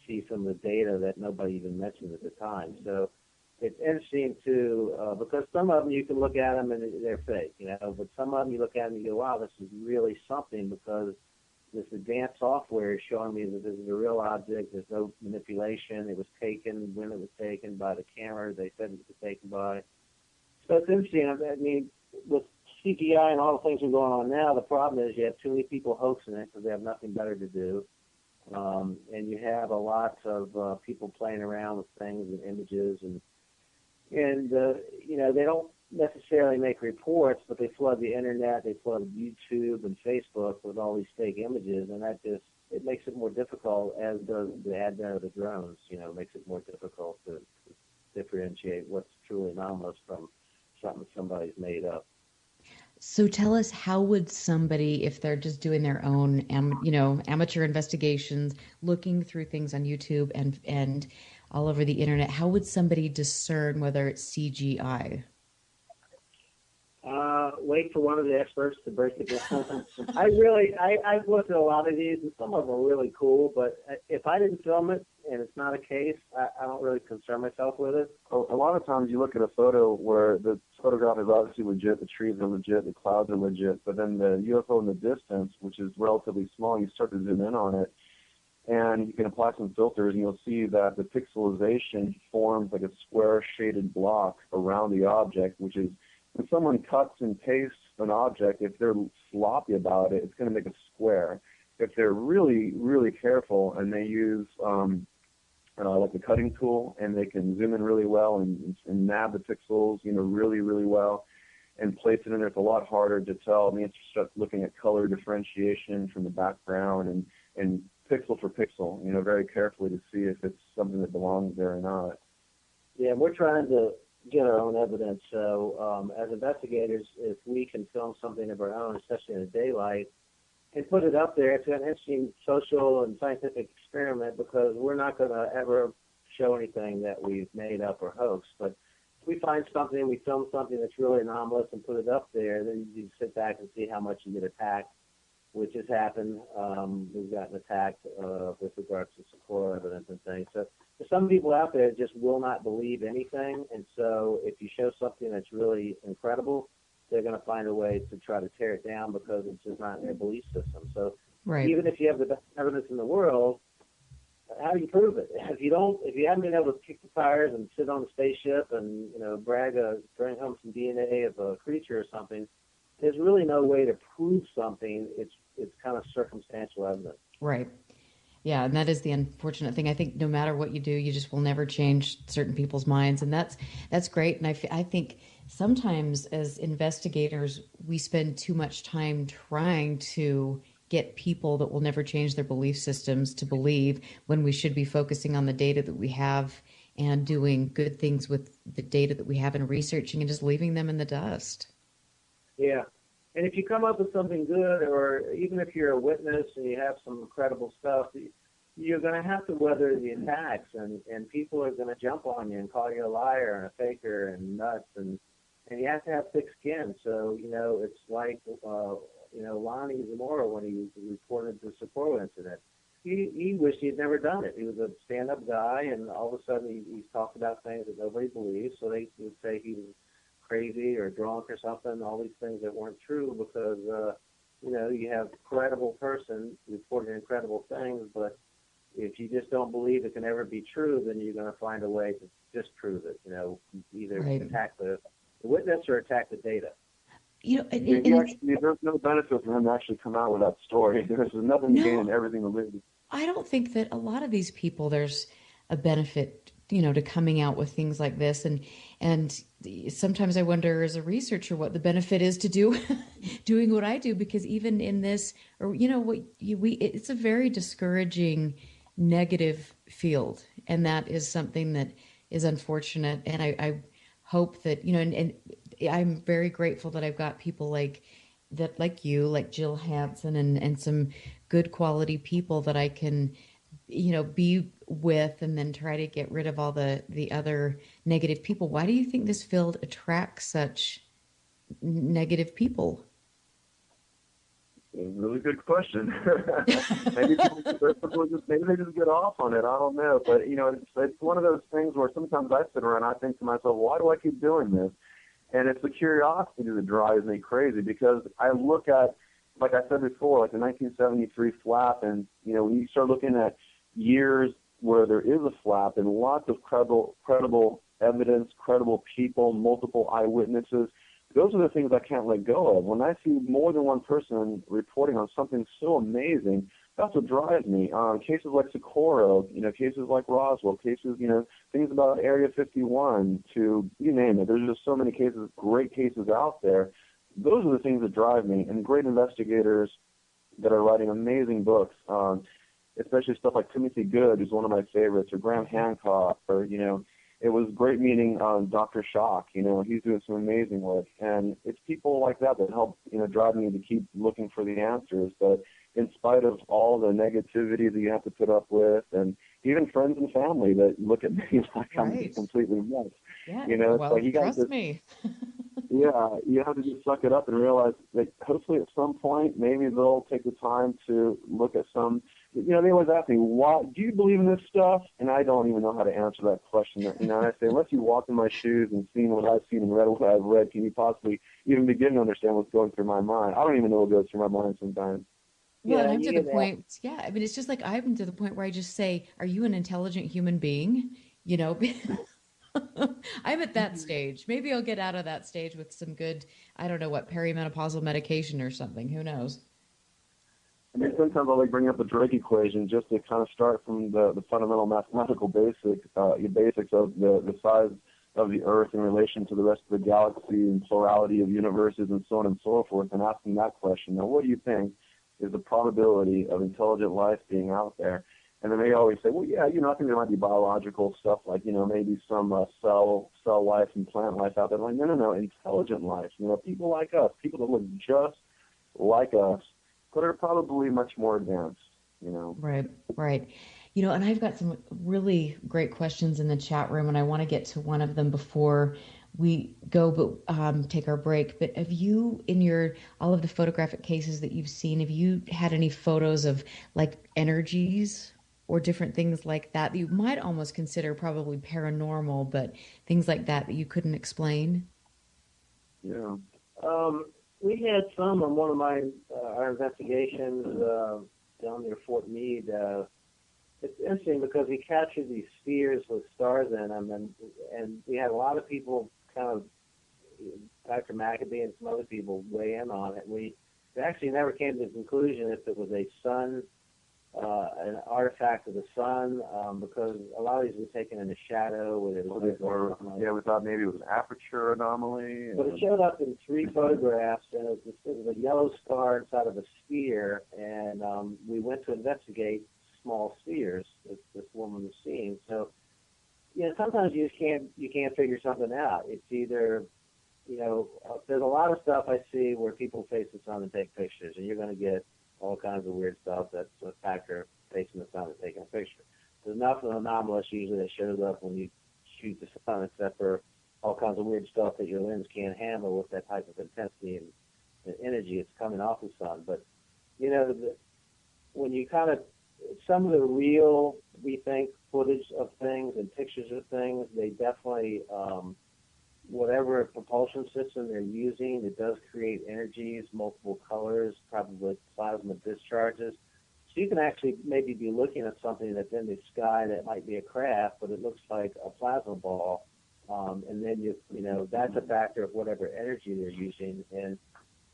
see some of the data that nobody even mentioned at the time. So it's interesting too, because some of them you can look at them and they're fake, but some of them you look at them and you go, wow, this is really something, because this advanced software is showing me that this is a real object. There's no manipulation. It was taken when it was taken by the camera they said it was taken by. So it's interesting. I mean, with CGI and all the things that are going on now, the problem is you have too many people hoaxing it because they have nothing better to do. And you have a lot of people playing around with things and images, and they don't necessarily make reports, but they flood the internet, they flood YouTube and Facebook with all these fake images, and it makes it more difficult, as does the advent of the drones. It makes it more difficult to differentiate what's truly anomalous from something somebody's made up. So tell us, how would somebody, if they're just doing their own, amateur investigations, looking through things on YouTube and all over the internet, how would somebody discern whether it's CGI? Wait for one of the experts to break it down. I've looked at a lot of these, and some of them are really cool, but if I didn't film it and it's not a case, I don't really concern myself with it. A lot of times you look at a photo where the photograph is obviously legit, the trees are legit, the clouds are legit, but then the UFO in the distance, which is relatively small, you start to zoom in on it, and you can apply some filters, and you'll see that the pixelization forms like a square shaded block around the object, which is, when someone cuts and pastes an object, if they're sloppy about it, it's going to make a square. If they're really, really careful and they use like the cutting tool, and they can zoom in really well and nab the pixels, really, really well, and place it in there, it's a lot harder to tell. I mean, it's just looking at color differentiation from the background and pixel for pixel, very carefully to see if it's something that belongs there or not. Yeah, we're trying to get our own evidence. So as investigators, if we can film something of our own, especially in the daylight, and put it up there, it's an interesting social and scientific experiment, because we're not going to ever show anything that we've made up or hoaxed. But if we find something, we film something that's really anomalous and put it up there, then you sit back and see how much you get attacked, which has happened. We've gotten attacked with regards to Socorro evidence and things. So there's some people out there that just will not believe anything, and so if you show something that's really incredible, they're going to find a way to try to tear it down because it's just not in their belief system. So Right. Even if you have the best evidence in the world, how do you prove it? If you haven't been able to kick the tires and sit on a spaceship and bring home some DNA of a creature or something, there's really no way to prove something. It's kind of circumstantial evidence. Right. Yeah, and that is the unfortunate thing. I think no matter what you do, you just will never change certain people's minds, and that's great. And I think sometimes as investigators, we spend too much time trying to get people that will never change their belief systems to believe, when we should be focusing on the data that we have and doing good things with the data that we have and researching and just leaving them in the dust. Yeah. And if you come up with something good, or even if you're a witness and you have some incredible stuff, you're going to have to weather the attacks, and people are going to jump on you and call you a liar and a faker and nuts, and you have to have thick skin. So, it's like, Lonnie Zamora, when he reported the Sapporo incident, he wished he had never done it. He was a stand-up guy, and all of a sudden he's talked about things that nobody believes, so they would say he was crazy or drunk or something, all these things that weren't true, because, you have a credible person reporting incredible things, but if you just don't believe it can ever be true, then you're going to find a way to disprove it, either attack the witness or attack the data. There's no benefit for him to actually come out with that story. There's nothing to gain and everything to lose. I don't think that a lot of these people, there's a benefit, to coming out with things like this. And sometimes I wonder as a researcher what the benefit is to doing what I do, because even in this, or, it's a very discouraging, negative field. And that is something that is unfortunate. And I hope that, and I'm very grateful that I've got people like you, like Jill Hansen, and some good quality people that I can, be with, and then try to get rid of all the other negative people. Why do you think this field attracts such negative people? Really good question. maybe they just get off on it. I don't know. But, it's one of those things where sometimes I sit around and I think to myself, why do I keep doing this? And it's the curiosity that drives me crazy, because I look at, like I said before, like the 1973 flap, and, when you start looking at years where there is a flap and lots of credible evidence, credible people, multiple eyewitnesses, those are the things I can't let go of. When I see more than one person reporting on something so amazing, that's what drives me. Cases like Socorro, cases like Roswell, cases, things about Area 51, to you name it. There's just so many cases, great cases out there. Those are the things that drive me, and great investigators that are writing amazing books, especially stuff like Timothy Good, who's one of my favorites, or Graham Hancock, or, it was great meeting Dr. Schock. He's doing some amazing work. And it's people like that help, drive me to keep looking for the answers. But in spite of all the negativity that you have to put up with, and even friends and family that look at me like I'm completely nuts. Yeah, it's well, like you trust me. Yeah, you have to just suck it up and realize that hopefully at some point maybe they'll take the time to look at some. They always ask me, "Why do you believe in this stuff?" And I don't even know how to answer that question. And I say, unless you walk in my shoes and seen what I've seen and read what I've read, can you possibly even begin to understand what's going through my mind? I don't even know what goes through my mind sometimes. Well, and I'm to the point. Yeah, I mean, it's just like I'm to the point where I just say, "Are you an intelligent human being?" I'm at that stage. Maybe I'll get out of that stage with some good, I don't know what, perimenopausal medication or something. Who knows? I mean, sometimes I like bring up the Drake equation just to kind of start from the fundamental mathematical basics of the size of the Earth in relation to the rest of the galaxy and plurality of universes and so on and so forth, and asking that question. Now, what do you think is the probability of intelligent life being out there? And then they always say, well, yeah, I think there might be biological stuff like, maybe some cell life and plant life out there. I'm like, no, intelligent life. People like us, people that look just like us, but are probably much more advanced, Right. And I've got some really great questions in the chat room, and I want to get to one of them before we go, but take our break. But have you, in all of the photographic cases that you've seen, have you had any photos of like energies or different things like that you might almost consider probably paranormal, but things like that you couldn't explain? Yeah. We had some on one of our investigations down near Fort Meade. It's interesting because we captured these spheres with stars in them, and we had a lot of people kind of, Dr. McAbee and some other people weigh in on it. We actually never came to the conclusion if it was a sun an artifact of the sun, because a lot of these were taken in the shadow. We thought maybe it was an aperture anomaly. But it showed up in 3 photographs, and it was a yellow star inside of a sphere, and we went to investigate small spheres that this woman was seeing. So, sometimes you can't figure something out. It's either, there's a lot of stuff I see where people face the sun and take pictures, and you're going to get all kinds of weird stuff that's a factor facing the sun and taking a picture. There's nothing anomalous usually that shows up when you shoot the sun, except for all kinds of weird stuff that your lens can't handle with that type of intensity and energy it's coming off the sun. But, when you some of the real, we think, footage of things and pictures of things, they definitely, whatever propulsion system they're using, it does create energies, multiple colors, probably plasma discharges. So you can actually maybe be looking at something that's in the sky that might be a craft, but it looks like a plasma ball. And then, that's a factor of whatever energy they're using. And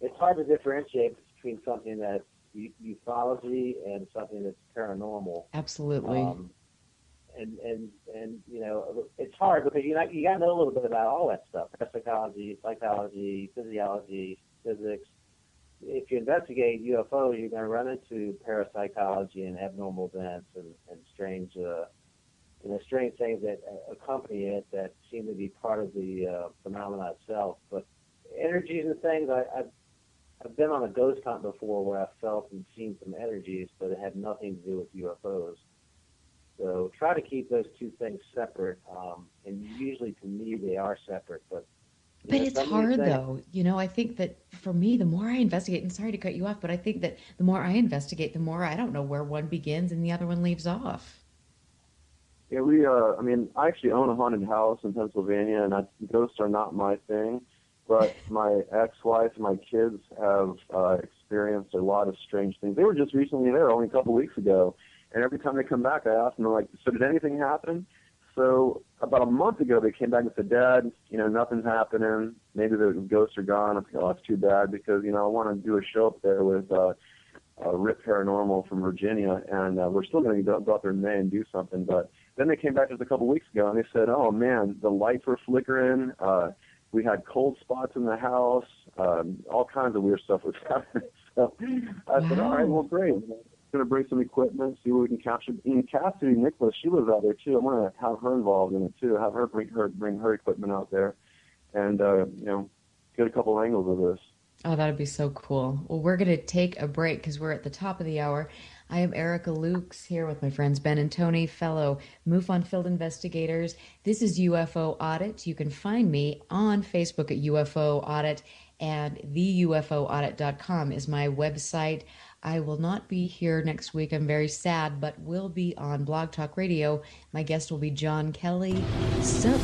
it's hard to differentiate between something that's ufology and something that's paranormal. Absolutely. And it's hard because you got to know a little bit about all that stuff: psychology, psychology, physiology, physics. If you investigate UFOs, you're going to run into parapsychology and abnormal events and strange, strange things that accompany it that seem to be part of the phenomena itself. But energies and things, I've been on a ghost hunt before where I felt and seen some energies, but it had nothing to do with UFOs. So try to keep those two things separate, and usually to me they are separate. But it's hard though. I think that for me, the more I investigate, and sorry to cut you off, but I think that the more I investigate, the more I don't know where one begins and the other one leaves off. Yeah, I actually own a haunted house in Pennsylvania, and ghosts are not my thing. But my ex-wife and my kids have experienced a lot of strange things. They were just recently there, only a couple weeks ago. And every time they come back, I ask them, so did anything happen? So about a month ago, they came back and said, Dad, nothing's happening. Maybe the ghosts are gone. I think, that's too bad because, I want to do a show up there with Rip Paranormal from Virginia, and we're still going to go out there in May and do something. But then they came back just a couple weeks ago, and they said, oh, man, the lights were flickering. We had cold spots in the house. All kinds of weird stuff was happening. So I said, all right, well, great. I'm going to bring some equipment, see what we can capture. And Cassidy Nicholas, she lives out there, too. I'm going to have her involved in it, too, have her bring her equipment out there and, get a couple angles of this. Oh, that would be so cool. Well, we're going to take a break because we're at the top of the hour. I am Erica Lukes here with my friends Ben and Tony, fellow MUFON field investigators. This is UFO Audit. You can find me on Facebook at UFO Audit, and theufoaudit.com is my website. I will not be here next week. I'm very sad, but will be on Blog Talk Radio. My guest will be John Kelly. So...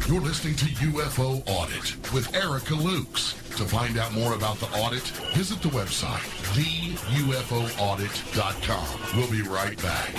You're listening to UFO Audit with Erica Lukes. To find out more about the audit, visit the website, theufoaudit.com. We'll be right back.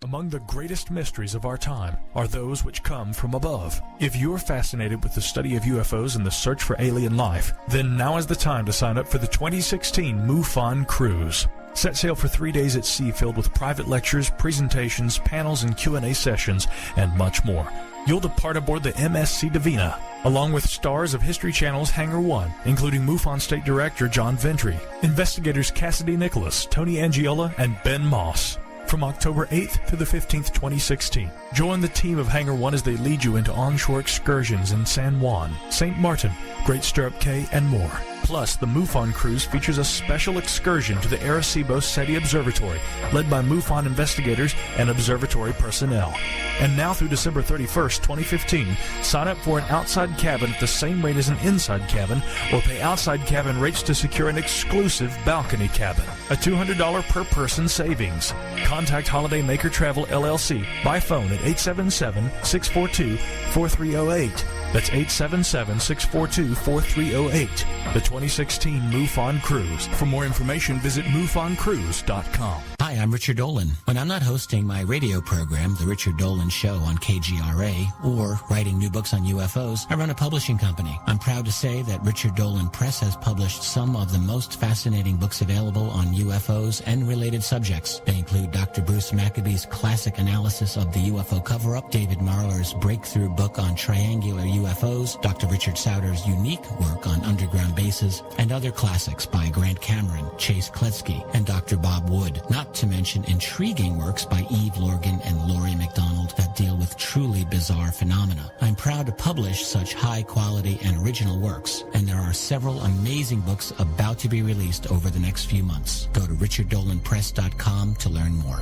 Among the greatest mysteries of our time are those which come from above. If you're fascinated with the study of UFOs and the search for alien life, then now is the time to sign up for the 2016 MUFON Cruise. Set sail for 3 days at sea filled with private lectures, presentations, panels, and Q&A sessions, and much more. You'll depart aboard the MSC Divina, along with stars of History Channel's Hangar 1, including MUFON State Director John Ventry, investigators Cassidy Nicholas, Tony Angiola, and Ben Moss. From October 8th to the 15th, 2016. Join the team of Hangar 1 as they lead you into onshore excursions in San Juan, St. Martin, Great Stirrup Cay, and more. Plus, the MUFON Cruise features a special excursion to the Arecibo SETI Observatory, led by MUFON investigators and observatory personnel. And now through December 31st, 2015, sign up for an outside cabin at the same rate as an inside cabin, or pay outside cabin rates to secure an exclusive balcony cabin. A $200 per person savings. Contact Holiday Maker Travel LLC by phone at 877-642-4308. That's 877-642-4308. The 2016 MUFON Cruise. For more information, visit MUFONCruise.com. Hi, I'm Richard Dolan. When I'm not hosting my radio program, The Richard Dolan Show on KGRA, or writing new books on UFOs, I run a publishing company. I'm proud to say that Richard Dolan Press has published some of the most fascinating books available on UFOs and related subjects. They include Dr. Bruce Maccabee's classic analysis of the UFO cover-up, David Marler's breakthrough book on triangular UFOs, Dr. Richard Sauter's unique work on underground bases, and other classics by Grant Cameron, Chase Kletsky, and Dr. Bob Wood, not to mention intriguing works by Eve Lorgan and Laurie MacDonald that deal with truly bizarre phenomena. I'm proud to publish such high-quality and original works, and there are several amazing books about to be released over the next few months. Go to richarddolanpress.com to learn more.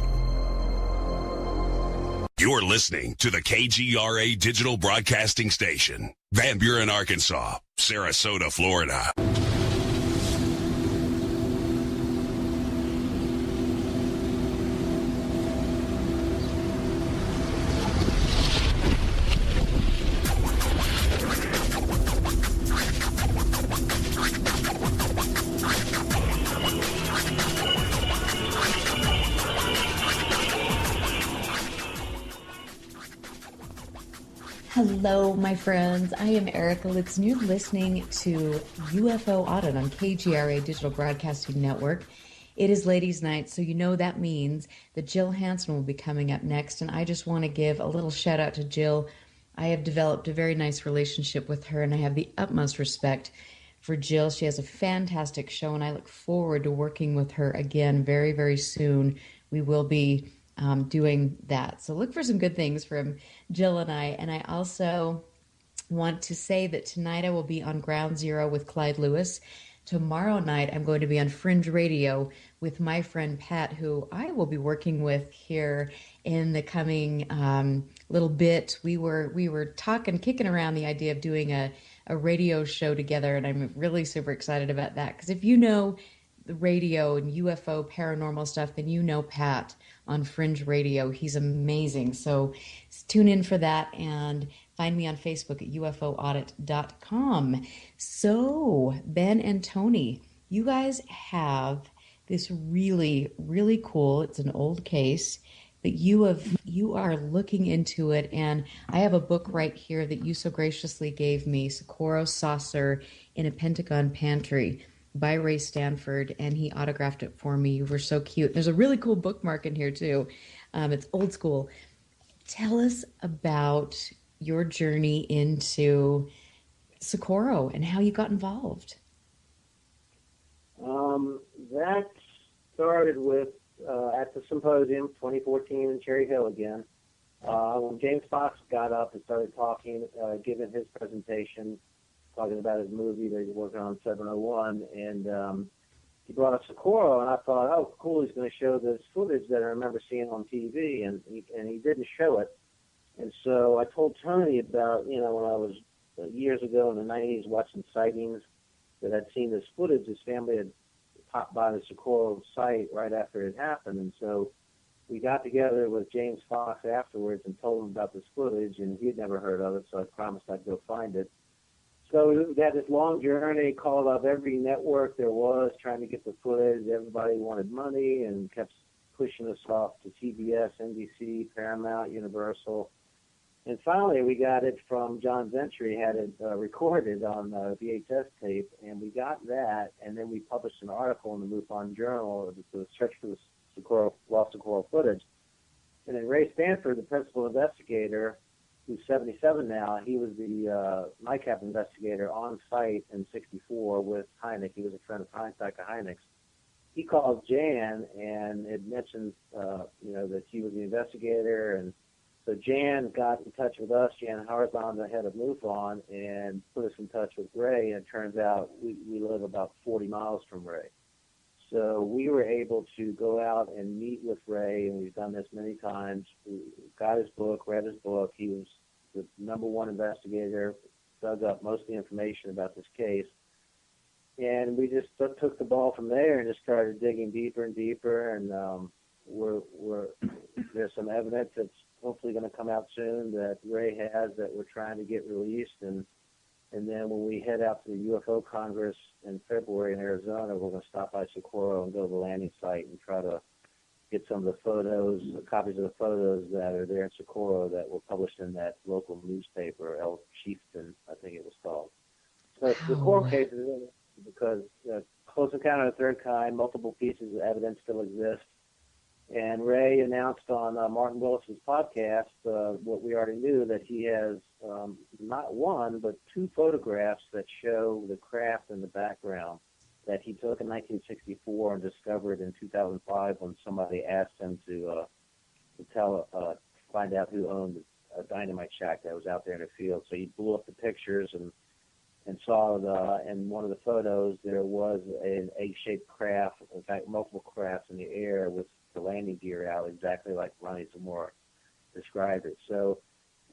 You're listening to the KGRA Digital Broadcasting Station, Van Buren, Arkansas, Sarasota, Florida. Hello, my friends. I am Erica Lux, and you're listening to UFO Audit on KGRA Digital Broadcasting Network. It is Ladies' Night, so you know that means that Jill Hansen will be coming up next, and I just want to give a little shout out to Jill. I have developed a very nice relationship with her, and I have the utmost respect for Jill. She has a fantastic show, and I look forward to working with her again very, very soon. We will be doing that. So look for some good things from Jill and I. And I also want to say that tonight I will be on Ground Zero with Clyde Lewis. Tomorrow night I'm going to be on Fringe Radio with my friend Pat, who I will be working with here in the coming little bit. We were kicking around the idea of doing a radio show together, and I'm really super excited about that, because if you know the radio and UFO paranormal stuff, then you know Pat on Fringe Radio. He's amazing. So tune in for that and find me on Facebook at ufoaudit.com. So Ben and Tony, you guys have this really, really cool, it's an old case, but you are looking into it, and I have a book right here that you so graciously gave me, Socorro Saucer in a Pentagon Pantry, by Ray Stanford, and he autographed it for me. You were so cute. There's a really cool bookmark in here too. It's old school. Tell us about your journey into Socorro and how you got involved. That started with at the symposium 2014 in Cherry Hill again. When James Fox got up and started talking, giving his presentation, talking about his movie that he's working on, 701, and he brought up Socorro, and I thought, oh, cool, he's going to show this footage that I remember seeing on TV, and he didn't show it. And so I told Tony about, when I was years ago in the 90s watching sightings, that I'd seen this footage. His family had popped by the Socorro site right after it happened, and so we got together with James Fox afterwards and told him about this footage, and he had never heard of it, so I promised I'd go find it. So we had this long journey, called up every network there was, trying to get the footage. Everybody wanted money and kept pushing us off to CBS, NBC, Paramount, Universal. And finally we got it from John Ventry, had it recorded on VHS tape, and we got that, and then we published an article in the MUFON Journal, the search for the lost Socorro footage. And then Ray Stanford, the principal investigator, who's 77 now, he was the NICAP investigator on site in 64 with Hynek. He was a friend of Hynek's. He called Jan, and it mentioned, that he was the investigator. And so Jan got in touch with us, Jan Harzan, the head of MUFON, and put us in touch with Ray. And it turns out we live about 40 miles from Ray. So we were able to go out and meet with Ray, and we've done this many times. We got his book, read his book. He was the #1 investigator, dug up most of the information about this case. And we just took the ball from there and just started digging deeper and deeper. And there's some evidence that's hopefully going to come out soon that Ray has that we're trying to get released. And then when we head out to the UFO Congress in February in Arizona, we're going to stop by Socorro and go to the landing site and try to get some of the photos, copies of the photos that are there in Socorro that were published in that local newspaper, El Chieftain, I think it was called. So the core case is because Close Encounter of the Third Kind, multiple pieces of evidence still exist. And Ray announced on Martin Willis's podcast what we already knew, that he has not one, but two photographs that show the craft in the background that he took in 1964 and discovered in 2005 when somebody asked him to find out who owned a dynamite shack that was out there in the field. So he blew up the pictures and saw in one of the photos there was an egg-shaped craft, in fact multiple crafts in the air with the landing gear out, exactly like Ronnie Zamora described it. So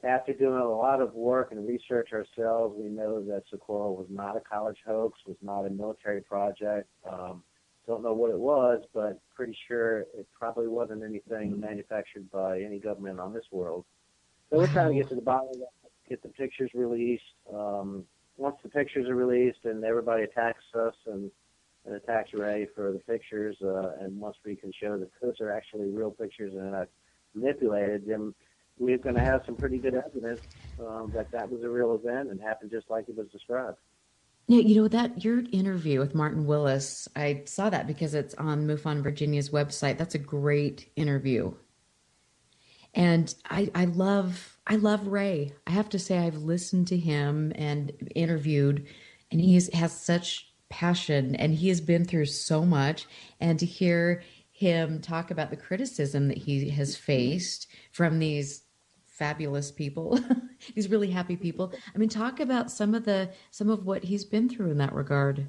after doing a lot of work and research ourselves, we know that Socorro was not a college hoax, was not a military project. Don't know what it was, but pretty sure it probably wasn't anything manufactured by any government on this world. So we're trying to get to the bottom of that, get the pictures released. Once the pictures are released and everybody attacks us and attacks Ray for the pictures, and once we can show that those are actually real pictures and not manipulated, then we're going to have some pretty good evidence that was a real event and happened just like it was described. Yeah, you know, that your interview with Martin Willis, I saw that because it's on MUFON Virginia's website. That's a great interview. And I love Ray. I have to say I've listened to him and interviewed, and he has such passion, and he has been through so much. And to hear him talk about the criticism that he has faced from these fabulous people, these really happy people. I mean, talk about some of what he's been through in that regard.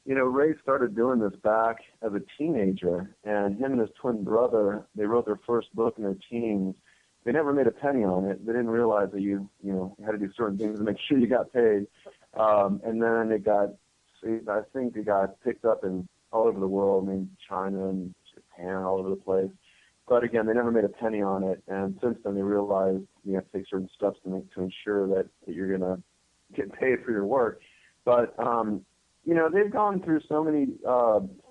You know, Ray started doing this back as a teenager, and him and his twin brother, they wrote their first book in their teens. They never made a penny on it. They didn't realize that you had to do certain things to make sure you got paid. And then I think it got picked up in all over the world, I mean, China and Japan, all over the place. But again, they never made a penny on it. And since then, they realized you have to take certain steps to ensure that you're going to get paid for your work. But they've gone through so many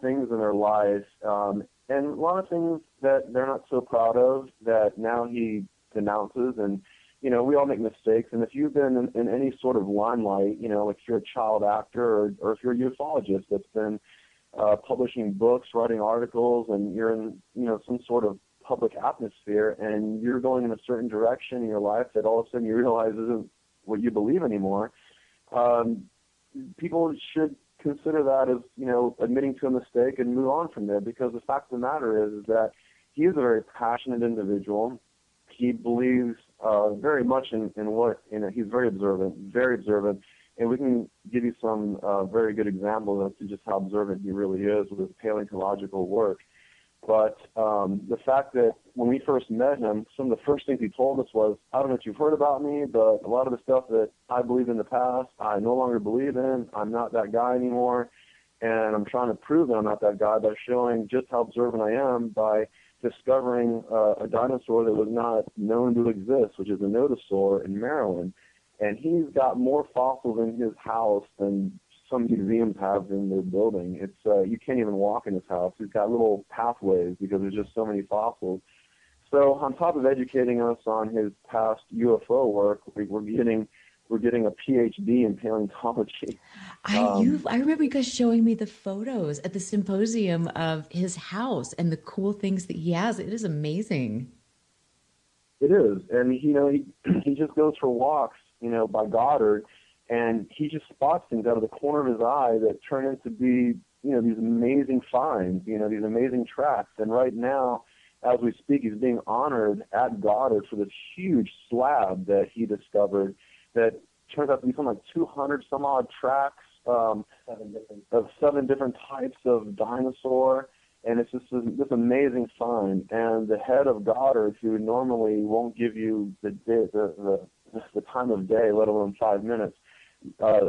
things in their life, and a lot of things that they're not so proud of that now he denounces. And, we all make mistakes. And if you've been in any sort of limelight, if you're a child actor or if you're a ufologist that's been publishing books, writing articles, and you're in, some sort of public atmosphere, and you're going in a certain direction in your life that all of a sudden you realize isn't what you believe anymore, people should consider that as, admitting to a mistake and move on from there, because the fact of the matter is that he is a very passionate individual. He believes very much in he's very observant, and we can give you some very good examples as to just how observant he really is with his paleontological work. But the fact that when we first met him, some of the first things he told us was, I don't know what you've heard about me, but a lot of the stuff that I believed in the past, I no longer believe in. I'm not that guy anymore, and I'm trying to prove that I'm not that guy by showing just how observant I am by discovering a dinosaur that was not known to exist, which is a nodosaur in Maryland. And he's got more fossils in his house than some museums have in their building. It's you can't even walk in his house. He's got little pathways because there's just so many fossils. So on top of educating us on his past UFO work, we're getting a PhD in paleontology. I remember you guys showing me the photos at the symposium of his house and the cool things that he has. It is amazing. It is, and he just goes for walks, by Goddard, and he just spots things out of the corner of his eye that turn into be, these amazing finds, these amazing tracks. And right now, as we speak, he's being honored at Goddard for this huge slab that he discovered that turns out to be something like 200 some odd tracks of 7 different types of dinosaur. And it's just this amazing find. And the head of Goddard, who normally won't give you the time of day, let alone 5 minutes,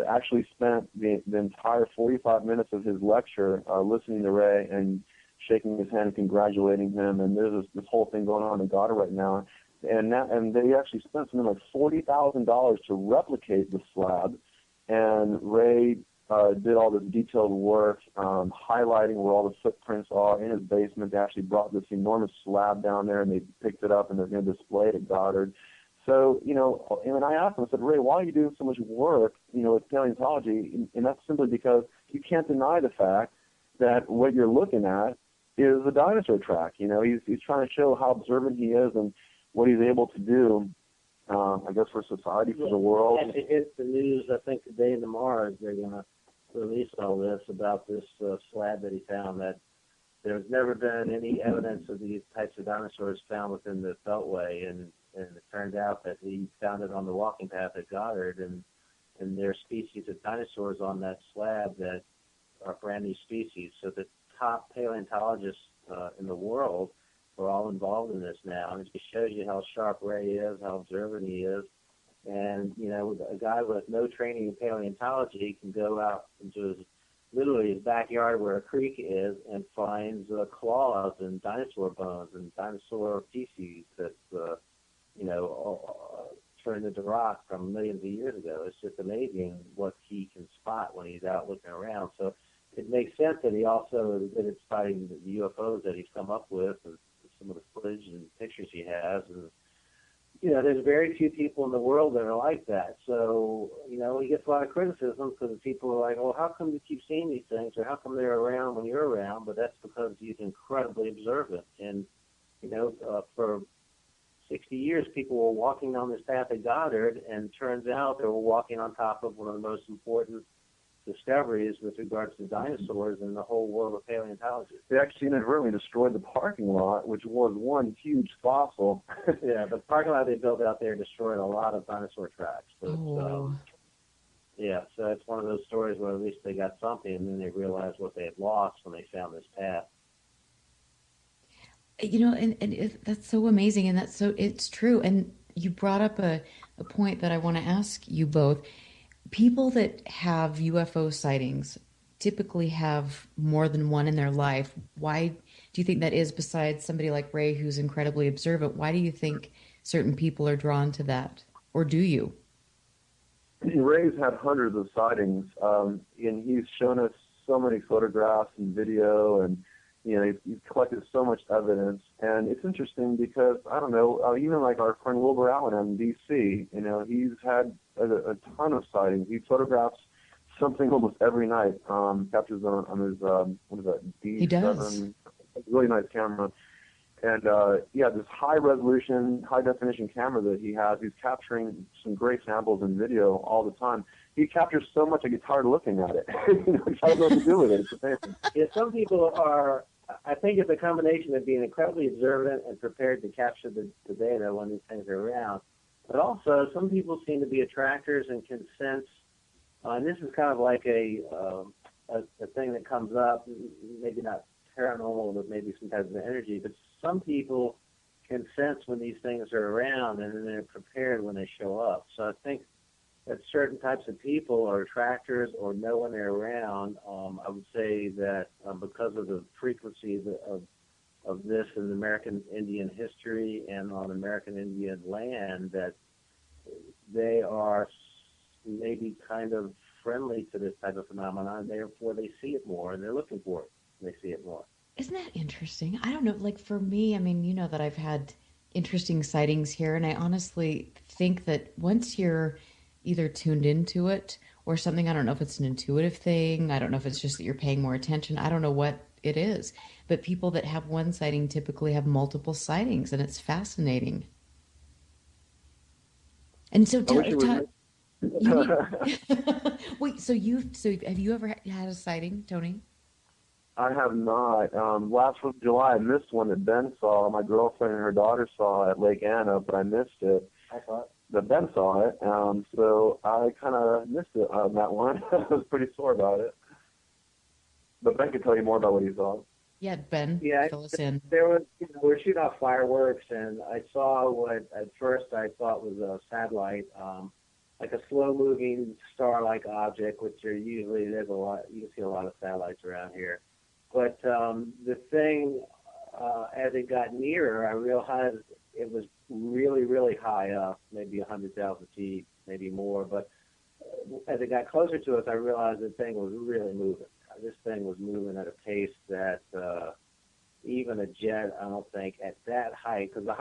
actually spent the entire 45 minutes of his lecture listening to Ray and shaking his hand and congratulating him. And there's this whole thing going on in Goddard right now. and they actually spent something like $40,000 to replicate the slab. And Ray did all this detailed work, highlighting where all the footprints are in his basement. They actually brought this enormous slab down there, and they picked it up, and they're going to display it at Goddard. So, and I asked him, I said, Ray, why are you doing so much work, with paleontology? And that's simply because you can't deny the fact that what you're looking at is a dinosaur track. He's trying to show how observant he is and what he's able to do, I guess, for society, for the world. If it hits the news, I think today and tomorrow they're going to release all this about this slab that he found, that there's never been any evidence of these types of dinosaurs found within the Beltway, and it turned out that he found it on the walking path at Goddard, and there are species of dinosaurs on that slab that are brand new species. So the top paleontologists in the world are all involved in this now, and it just shows you how sharp Ray is, how observant he is. And, a guy with no training in paleontology can go out into literally his backyard where a creek is and finds claws and dinosaur bones and dinosaur feces that, turned into rock from millions of years ago. It's just amazing what he can spot when he's out looking around. So it makes sense that he also is good at spotting the UFOs that he's come up with, and some of the footage and pictures he has. And, there's very few people in the world that are like that. So, he gets a lot of criticism because people are like, well, how come you keep seeing these things, or how come they're around when you're around? But that's because he's incredibly observant. And, for 60 years, people were walking on this path at Goddard, and turns out they were walking on top of one of the most important discoveries with regards to dinosaurs in the whole world of paleontology. They actually inadvertently destroyed the parking lot, which was one huge fossil. Yeah, the parking lot they built out there destroyed a lot of dinosaur tracks. So so it's one of those stories where at least they got something, and then they realized what they had lost when they found this path. That's so amazing, and it's true. And you brought up a point that I want to ask you both. People that have UFO sightings typically have more than one in their life. Why do you think that is, besides somebody like Ray, who's incredibly observant? Why do you think certain people are drawn to that? Or do you? Ray's had hundreds of sightings, and he's shown us so many photographs and video, and he's collected so much evidence. And it's interesting because, I don't know, even like our friend Wilbur Allen in D.C., he's had a ton of sightings. He photographs something almost every night, captures on his, what is that, D7? He does. Really nice camera. And, this high-resolution, high-definition camera that he has, he's capturing some great samples in video all the time. He captures so much I get tired of looking at it. I don't know what to do with it. It's amazing. Yeah, some people are, I think it's a combination of being incredibly observant and prepared to capture the data when these things are around. But also, some people seem to be attractors and can sense, and this is kind of like a thing that comes up, maybe not paranormal, but maybe some type of energy, but some people can sense when these things are around, and then they're prepared when they show up. So I think that certain types of people are attractors or know when they're around. I would say that because of the frequency of this in American Indian history and on American Indian land, that they are maybe kind of friendly to this type of phenomenon, therefore they see it more, and they're looking for it, and they see it more. Isn't that interesting? I don't know, like for me, I mean, you know that I've had interesting sightings here, and I honestly think that once you're either tuned into it or something, I don't know if it's an intuitive thing, I don't know if it's just that you're paying more attention, I don't know what it is, but people that have one sighting typically have multiple sightings, and it's fascinating. And so, wait, so have you ever had a sighting, Tony? I have not. Last 4th of July, I missed one that Ben saw. My girlfriend and her daughter saw at Lake Anna, but I missed it. I saw it. But Ben saw it, so I kind of missed it on that one. I was pretty sore about it. But Ben could tell you more about what he saw. Yeah, Ben, fill us in. There was, we were shooting off fireworks, and I saw what at first I thought was a satellite, like a slow-moving star-like object, which are usually, you can see a lot of satellites around here. But the thing as it got nearer, I realized it was really, really high up, maybe 100,000 feet, maybe more. But as it got closer to us, I realized the thing was really moving. This thing was moving at a pace that even a jet, I don't think, at that height, because the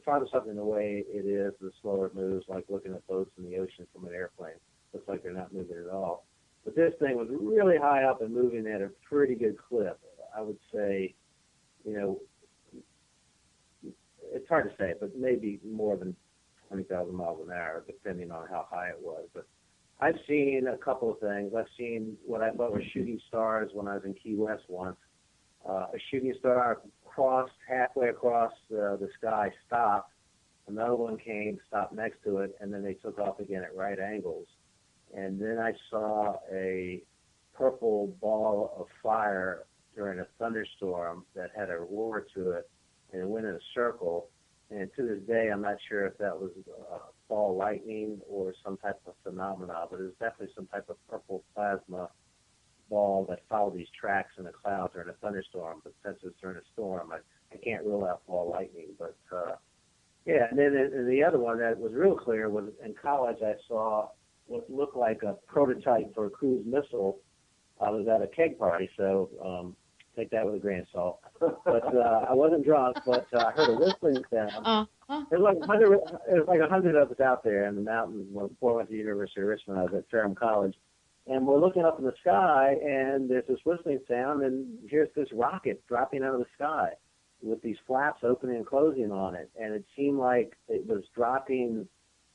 farther something away it is, the slower it moves, like looking at boats in the ocean from an airplane. Looks like they're not moving at all. But this thing was really high up and moving at a pretty good clip. I would say, it's hard to say, but maybe more than 20,000 miles an hour, depending on how high it was. But I've seen a couple of things. I've seen what I thought were shooting stars when I was in Key West once. A shooting star crossed halfway across the sky, stopped. Another one came, stopped next to it, and then they took off again at right angles. And then I saw a purple ball of fire during a thunderstorm that had a roar to it, and it went in a circle. And to this day, I'm not sure if that was fall lightning or some type of phenomena, but it was definitely some type of purple plasma ball that followed these tracks in the clouds during a thunderstorm. But since it was during a storm, I can't rule out fall lightning. But yeah, and then the other one that was real clear was in college. I saw what looked like a prototype for a cruise missile. I was at a keg party, so take that with a grain of salt. But I wasn't drunk, but I heard a whistling sound. There's like 100 of us out there in the mountains before I went to the University of Richmond. I was at Ferrum College. And we're looking up in the sky, and there's this whistling sound, and here's this rocket dropping out of the sky with these flaps opening and closing on it. And it seemed like it was dropping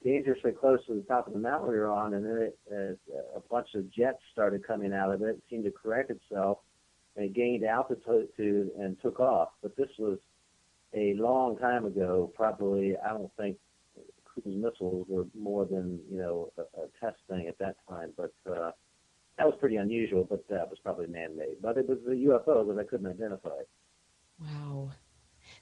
dangerously close to the top of the mountain we were on, and then a bunch of jets started coming out of it. It seemed to correct itself, and it gained altitude and took off. But this was a long time ago. Probably, I don't think cruise missiles were more than a test thing at that time. But that was pretty unusual. But that was probably man-made. But it was a UFO that I couldn't identify. Wow.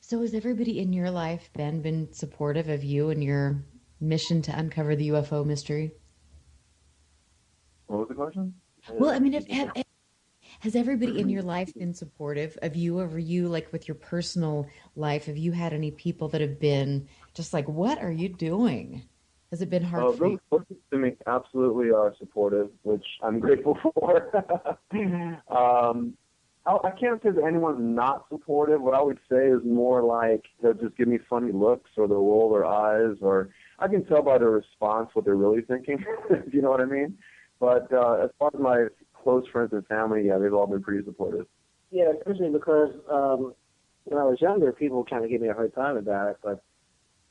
So has everybody in your life, Ben, been supportive of you and your mission to uncover the UFO mystery? What was the question? Well, I mean, has everybody in your life been supportive of you over you, like with your personal life? Have you had any people that have been just like, what are you doing? Has it been hard for you? Those closest to me absolutely are supportive, which I'm grateful for. I can't say that anyone's not supportive. What I would say is more like they'll just give me funny looks, or they'll roll their eyes, or I can tell by their response what they're really thinking, if you know what I mean. But as far as my close friends and family, yeah, they've all been pretty supportive. Yeah, especially because when I was younger, people kind of gave me a hard time about it. But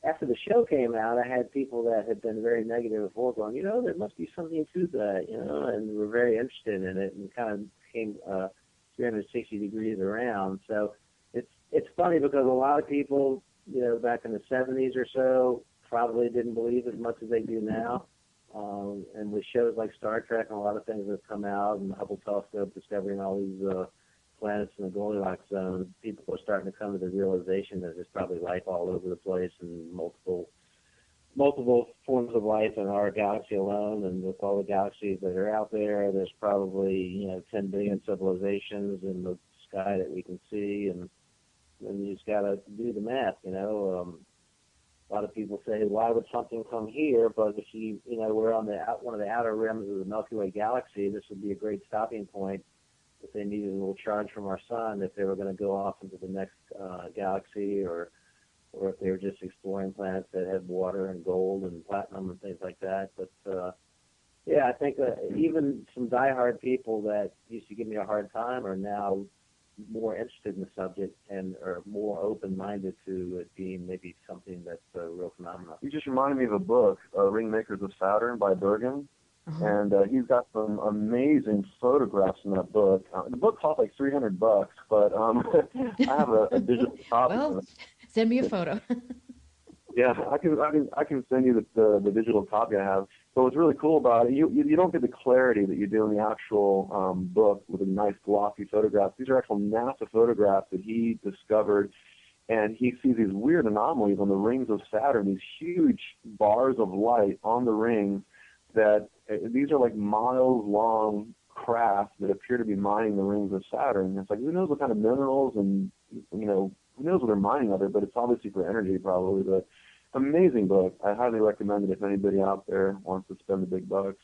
after the show came out, I had people that had been very negative before going, there must be something to that, and were very interested in it, and kind of came 360 degrees around. So it's funny because a lot of people, back in the 70s or so, probably didn't believe as much as they do now. And with shows like Star Trek and a lot of things that have come out, and the Hubble telescope discovering all these planets in the Goldilocks zone, people are starting to come to the realization that there's probably life all over the place and multiple forms of life in our galaxy alone. And with all the galaxies that are out there, there's probably 10 billion civilizations in the sky that we can see, and you just got to do the math. A lot of people say, why would something come here? But if we're on one of the outer rims of the Milky Way galaxy, this would be a great stopping point if they needed a little charge from our sun, if they were going to go off into the next galaxy, or if they were just exploring planets that had water and gold and platinum and things like that. But yeah, I think even some diehard people that used to give me a hard time are now more interested in the subject and are more open-minded to it being maybe something that's a real phenomenon. You just reminded me of a book, Ringmakers of Saturn by Bergen. And he's got some amazing photographs in that book. The book costs like $300, but I have a digital copy. Well, send me a photo. Yeah, I can send you the digital copy I have. So what's really cool about it, you don't get the clarity that you do in the actual book with a nice glossy photographs. These are actual NASA photographs that he discovered, and he sees these weird anomalies on the rings of Saturn, these huge bars of light on the rings that these are like miles-long craft that appear to be mining the rings of Saturn. It's like, who knows what kind of minerals and who knows what they're mining of it, but it's obviously for energy probably. But amazing book. I highly recommend it if anybody out there wants to spend the big bucks.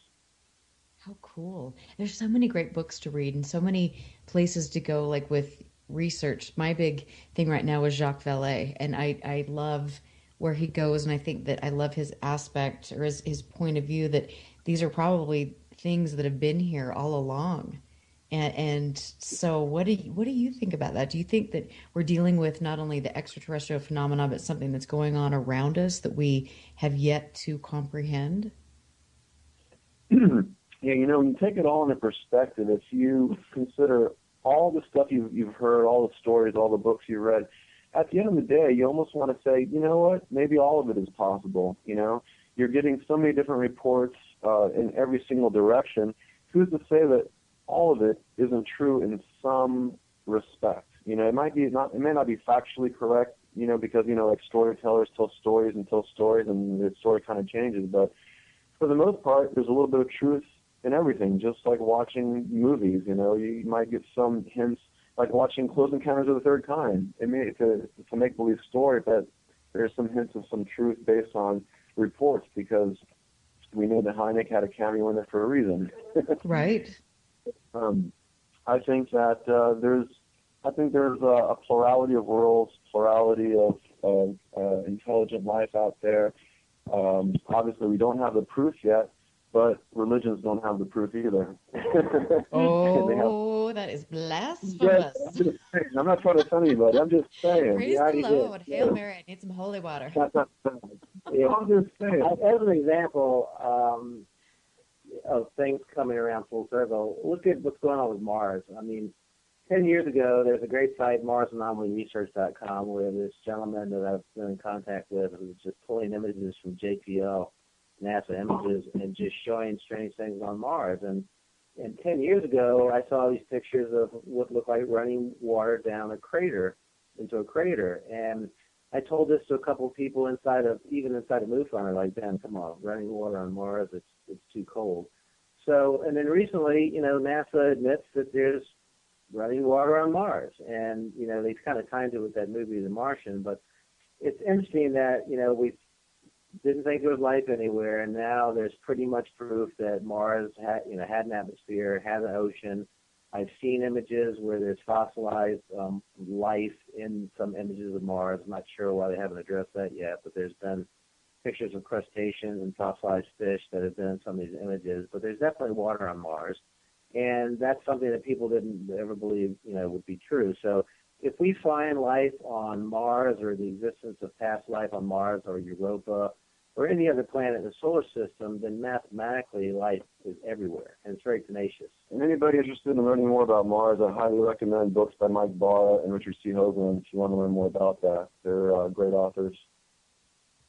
How cool. There's so many great books to read and so many places to go, like with research. My big thing right now is Jacques Vallée, and I love where he goes, and I think that I love his aspect or his point of view that these are probably things that have been here all along. And so what do you think about that? Do you think that we're dealing with not only the extraterrestrial phenomena, but something that's going on around us that we have yet to comprehend? Yeah, when you take it all into perspective, if you consider all the stuff you've heard, all the stories, all the books you've read, at the end of the day, you almost want to say, you know what, maybe all of it is possible. You're getting so many different reports in every single direction. Who's to say that all of it isn't true in some respect? It may not be factually correct, because like storytellers tell stories and the story kind of changes. But for the most part, there's a little bit of truth in everything. Just like watching movies, you might get some hints, like watching Close Encounters of the Third Kind. It's a make-believe story, but there's some hints of some truth based on reports, because we know that Hynek had a cameo in it for a reason. Right. I think that there's a plurality of worlds, plurality of intelligent life out there. Obviously, we don't have the proof yet, but religions don't have the proof either. Oh, that is blasphemous. I'm not trying to offend anybody. I'm just saying. Praise the Lord. Hail Mary. I need some holy water. I'm just saying. As an example of things coming around full circle, look at what's going on with Mars. 10 years ago, there's a great site, MarsAnomalyResearch.com, where this gentleman that I've been in contact with was just pulling images from JPL, NASA images, and just showing strange things on Mars. And 10 years ago, I saw these pictures of what looked like running water down into a crater. And I told this to a couple of people inside of MUFON, like, Ben, come on, running water on Mars, it's too cold. So, and then recently, NASA admits that there's running water on Mars. And, they kind of timed it with that movie, The Martian. But it's interesting that, we didn't think there was life anywhere, and now there's pretty much proof that Mars had an atmosphere, had an ocean. I've seen images where there's fossilized life in some images of Mars. I'm not sure why they haven't addressed that yet, but there's been pictures of crustaceans and fossilized fish that have been in some of these images. But there's definitely water on Mars, and that's something that people didn't ever believe, would be true. So if we find life on Mars, or the existence of past life on Mars or Europa or any other planet in the solar system, then mathematically life is everywhere, and it's very tenacious. And anybody interested in learning more about Mars, I highly recommend books by Mike Barra and Richard C. Hoagland if you want to learn more about that. They're great authors.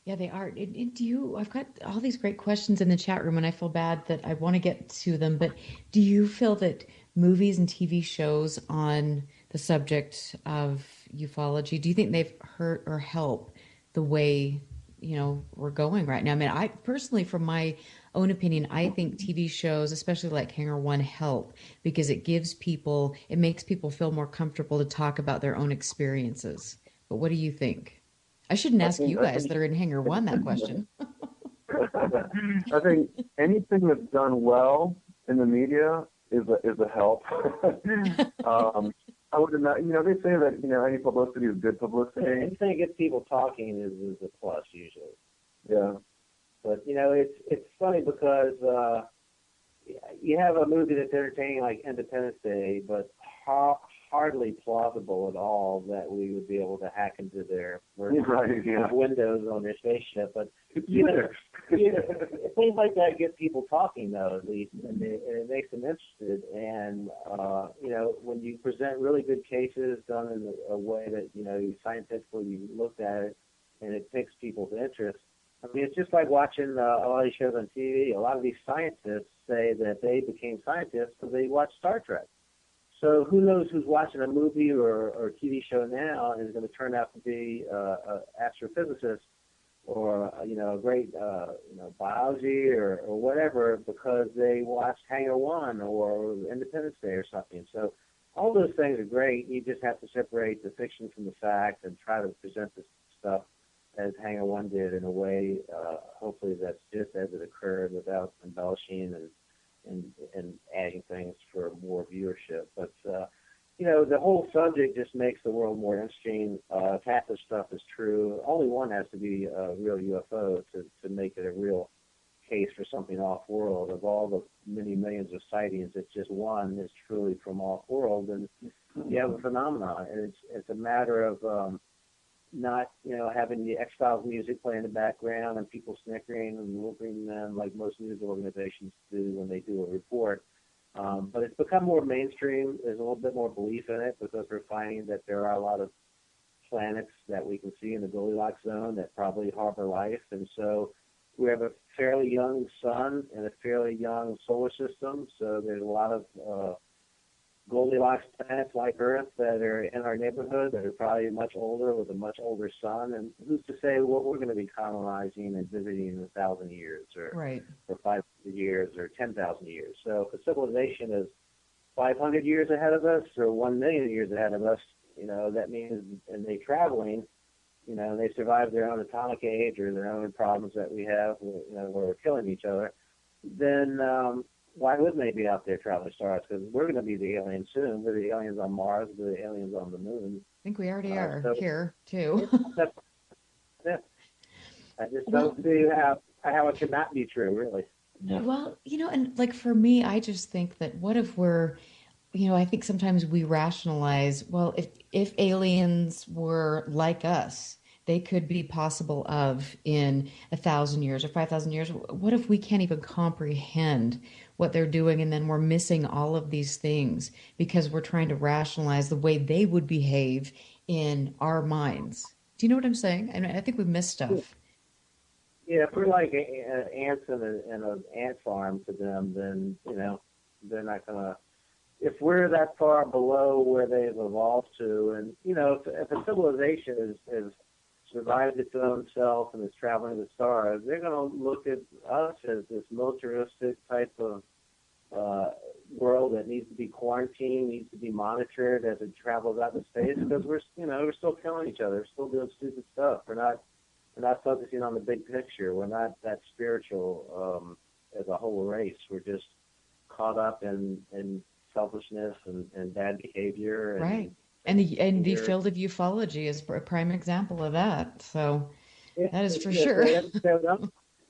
Yeah, they are. I've got all these great questions in the chat room, and I feel bad that I want to get to them, but do you feel that movies and TV shows on the subject of ufology, do you think they've hurt or helped the way we're going right now? I personally, from my own opinion, I think TV shows, especially like Hangar One, help because it makes people feel more comfortable to talk about their own experiences. But what do you think? I shouldn't ask you guys that are in Hangar One that question. I think anything that's done well in the media is a help. I would imagine, they say that, any publicity is good publicity. Anything that gets people talking is a plus usually. Yeah. But, it's funny because you have a movie that's entertaining like Independence Day, but hardly plausible at all that we would be able to hack into their windows on their spaceship. But things like that get people talking, though, at least, and it makes them interested. And when you present really good cases done in a way that scientifically you looked at it, and it piques people's interest. It's just like watching a lot of these shows on TV. A lot of these scientists say that they became scientists because they watched Star Trek. So who knows who's watching a movie or TV show now is going to turn out to be an astrophysicist or a great biology or whatever because they watched Hangar One or Independence Day or something. So all those things are great. You just have to separate the fiction from the fact and try to present this stuff as Hangar One did in a way, hopefully that's just as it occurred without embellishing and adding things for more viewership. But the whole subject just makes the world more interesting. If half the stuff is true, only one has to be a real UFO to make it a real case for something off-world. Of all the many millions of sightings, it's just one is truly from off-world, and you have a phenomenon. And it's a matter of not, having the X-Files music play in the background and people snickering and whooping them like most news organizations do when they do a report. But it's become more mainstream. There's a little bit more belief in it because we're finding that there are a lot of planets that we can see in the Goldilocks zone that probably harbor life. And so we have a fairly young sun and a fairly young solar system. So there's a lot of Goldilocks planets like Earth that are in our neighborhood that are probably much older with a much older sun. And who's to say what we're going to be colonizing and visiting in 1,000 years or 500 years or 10,000 years. So if a civilization is 500 years ahead of us or 1 million years ahead of us, that means, and they're traveling, they survive their own atomic age or their own problems that we have, where we're killing each other, then why wouldn't they be out there traveling stars? Because we're going to be the aliens soon. We're the aliens on Mars. We're the aliens on the moon. I think we already are here, too. Yeah. I just don't see how it could not be true, really. Yeah. Well, and like for me, I just think that what if we're, I think sometimes we rationalize, well, if aliens were like us, they could be possible of in 1,000 years or 5,000 years. What if we can't even comprehend what they're doing, and then we're missing all of these things because we're trying to rationalize the way they would behave in our minds? Do you know what I'm saying? And I think we miss stuff. Yeah, if we're like ants in an ant farm to them, then they're not gonna. If we're that far below where they've evolved to, and if a civilization is survived its own self and is traveling the stars, they're going to look at us as this militaristic type of world that needs to be quarantined, needs to be monitored as it travels out into space, because we're still killing each other, we're still doing stupid stuff. We're not focusing on the big picture. We're not that spiritual as a whole race. We're just caught up in selfishness and bad behavior. Right. And the field of ufology is a prime example of that. So that is for sure. If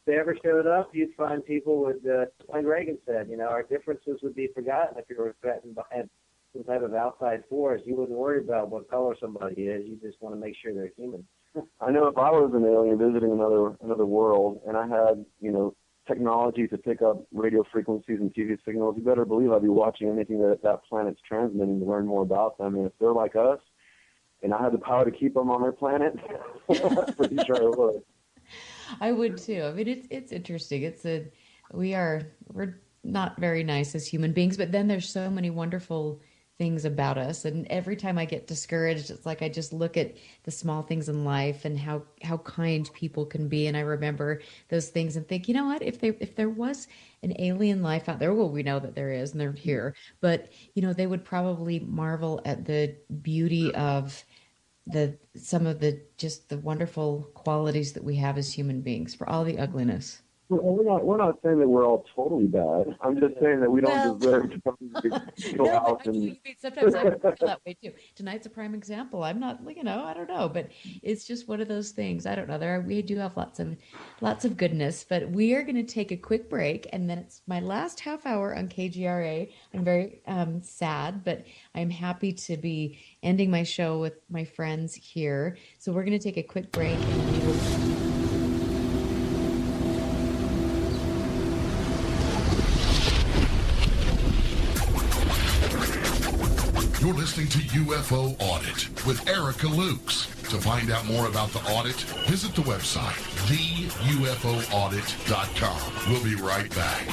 they ever showed up, you'd find people would, like Reagan said, our differences would be forgotten if you were threatened by some type of outside force. You wouldn't worry about what color somebody is. You just want to make sure they're human. I know if I was an alien visiting another world and I had, technology to pick up radio frequencies and TV signals, you better believe I'd be watching anything that planet's transmitting to learn more about them. And if they're like us, and I had the power to keep them on their planet, I'm pretty sure I would. I would too. I mean, it's interesting. We're not very nice as human beings, but then there's so many wonderful things about us, and every time I get discouraged, it's like I just look at the small things in life and how kind people can be, and I remember those things and think, you know what, if there was an alien life out there, well, we know that there is and they're here, but they would probably marvel at the beauty of some of the wonderful qualities that we have as human beings, for all the ugliness. Well, we're not saying that we're all totally bad. I'm just saying that we don't deserve to go out and. Sometimes I feel that way too. Tonight's a prime example. I'm not, I don't know, but it's just one of those things. I don't know. We do have lots of goodness, but we are going to take a quick break, and then it's my last half hour on KGRA. I'm very sad, but I'm happy to be ending my show with my friends here. So we're going to take a quick break, and we will. You're listening to UFO Audit with Erica Lukes. To find out more about the audit, visit the website, theufoaudit.com. We'll be right back.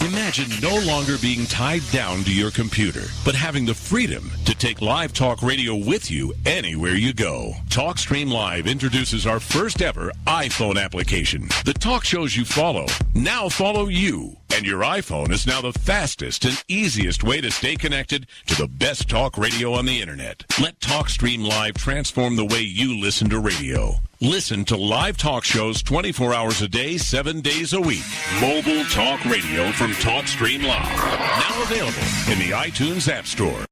Imagine no longer being tied down to your computer, but having the freedom to take live talk radio with you anywhere you go. TalkStream Live introduces our first ever iPhone application. The talk shows you follow now follow you. And your iPhone is now the fastest and easiest way to stay connected to the best talk radio on the internet. Let TalkStream Live transform the way you listen to radio. Listen to live talk shows 24 hours a day, 7 days a week. Mobile talk radio from TalkStream Live. Now available in the iTunes App Store.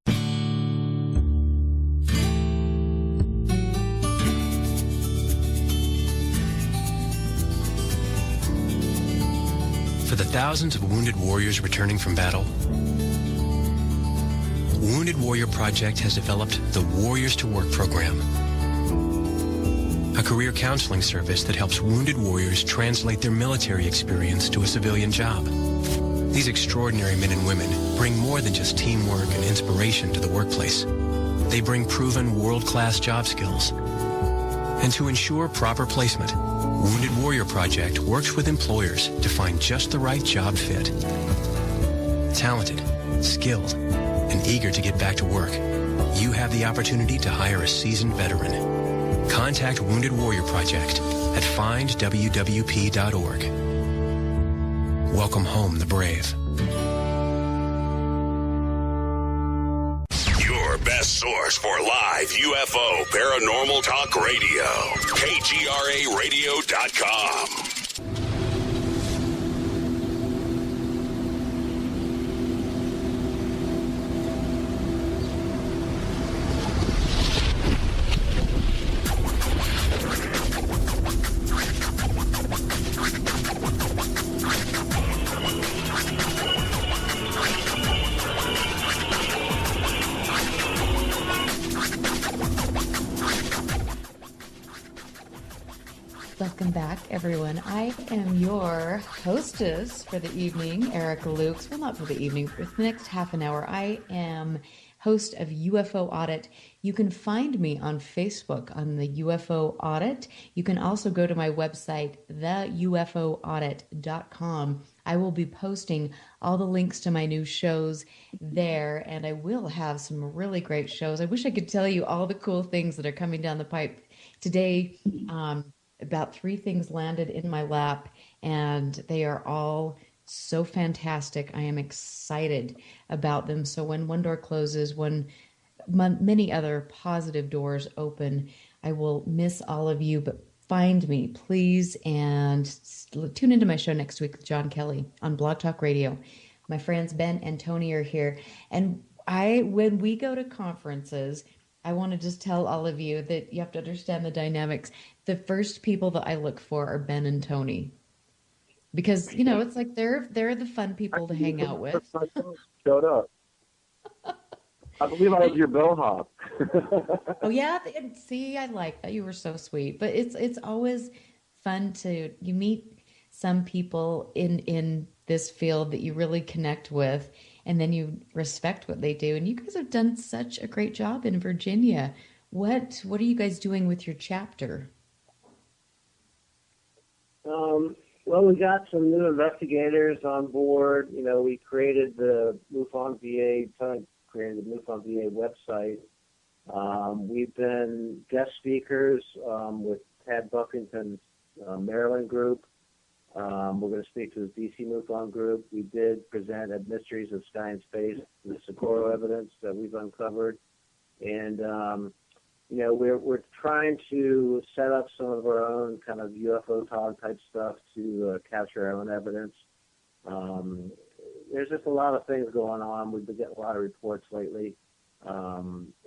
For the thousands of wounded warriors returning from battle, Wounded Warrior Project has developed the Warriors to Work program, a career counseling service that helps wounded warriors translate their military experience to a civilian job. These extraordinary men and women bring more than just teamwork and inspiration to the workplace. They bring proven world-class job skills. And to ensure proper placement, Wounded Warrior Project works with employers to find just the right job fit. Talented, skilled, and eager to get back to work, you have the opportunity to hire a seasoned veteran. Contact Wounded Warrior Project at findwwp.org. Welcome home the brave. Your best source for live UFO paranormal talk radio. KGRAradio.com. Welcome back, everyone. I am your hostess for the evening, Erica Lukes. Well, not for the evening, for the next half an hour. I am host of UFO Audit. You can find me on Facebook on the UFO Audit. You can also go to my website, theufoaudit.com. I will be posting all the links to my new shows there, and I will have some really great shows. I wish I could tell you all the cool things that are coming down the pipe today. About 3 things landed in my lap, and they are all so fantastic. I am excited about them. So when one door closes, when many other positive doors open, I will miss all of you, but find me, please, and tune into my show next week with John Kelly on Blog Talk Radio. My friends Ben and Tony are here, and when we go to conferences, I want to just tell all of you that you have to understand the dynamics. The first people that I look for are Ben and Tony, because it's like they're the fun people to hang out with. Showed up. I believe I was your bellhop. Oh yeah, see, I like that. You were so sweet. But it's always fun you meet some people in this field that you really connect with, and then you respect what they do. And you guys have done such a great job in Virginia. What are you guys doing with your chapter? Well, we got some new investigators on board. We created the MUFON VA, created the MUFON VA website. We've been guest speakers with Tad Buffington's Maryland group. We're going to speak to the DC MUFON group. We did present at Mysteries of Sky and Space, the Socorro evidence that we've uncovered. And, we're trying to set up some of our own kind of UFO talk type stuff to capture our own evidence. There's just a lot of things going on. We've been getting a lot of reports lately. It's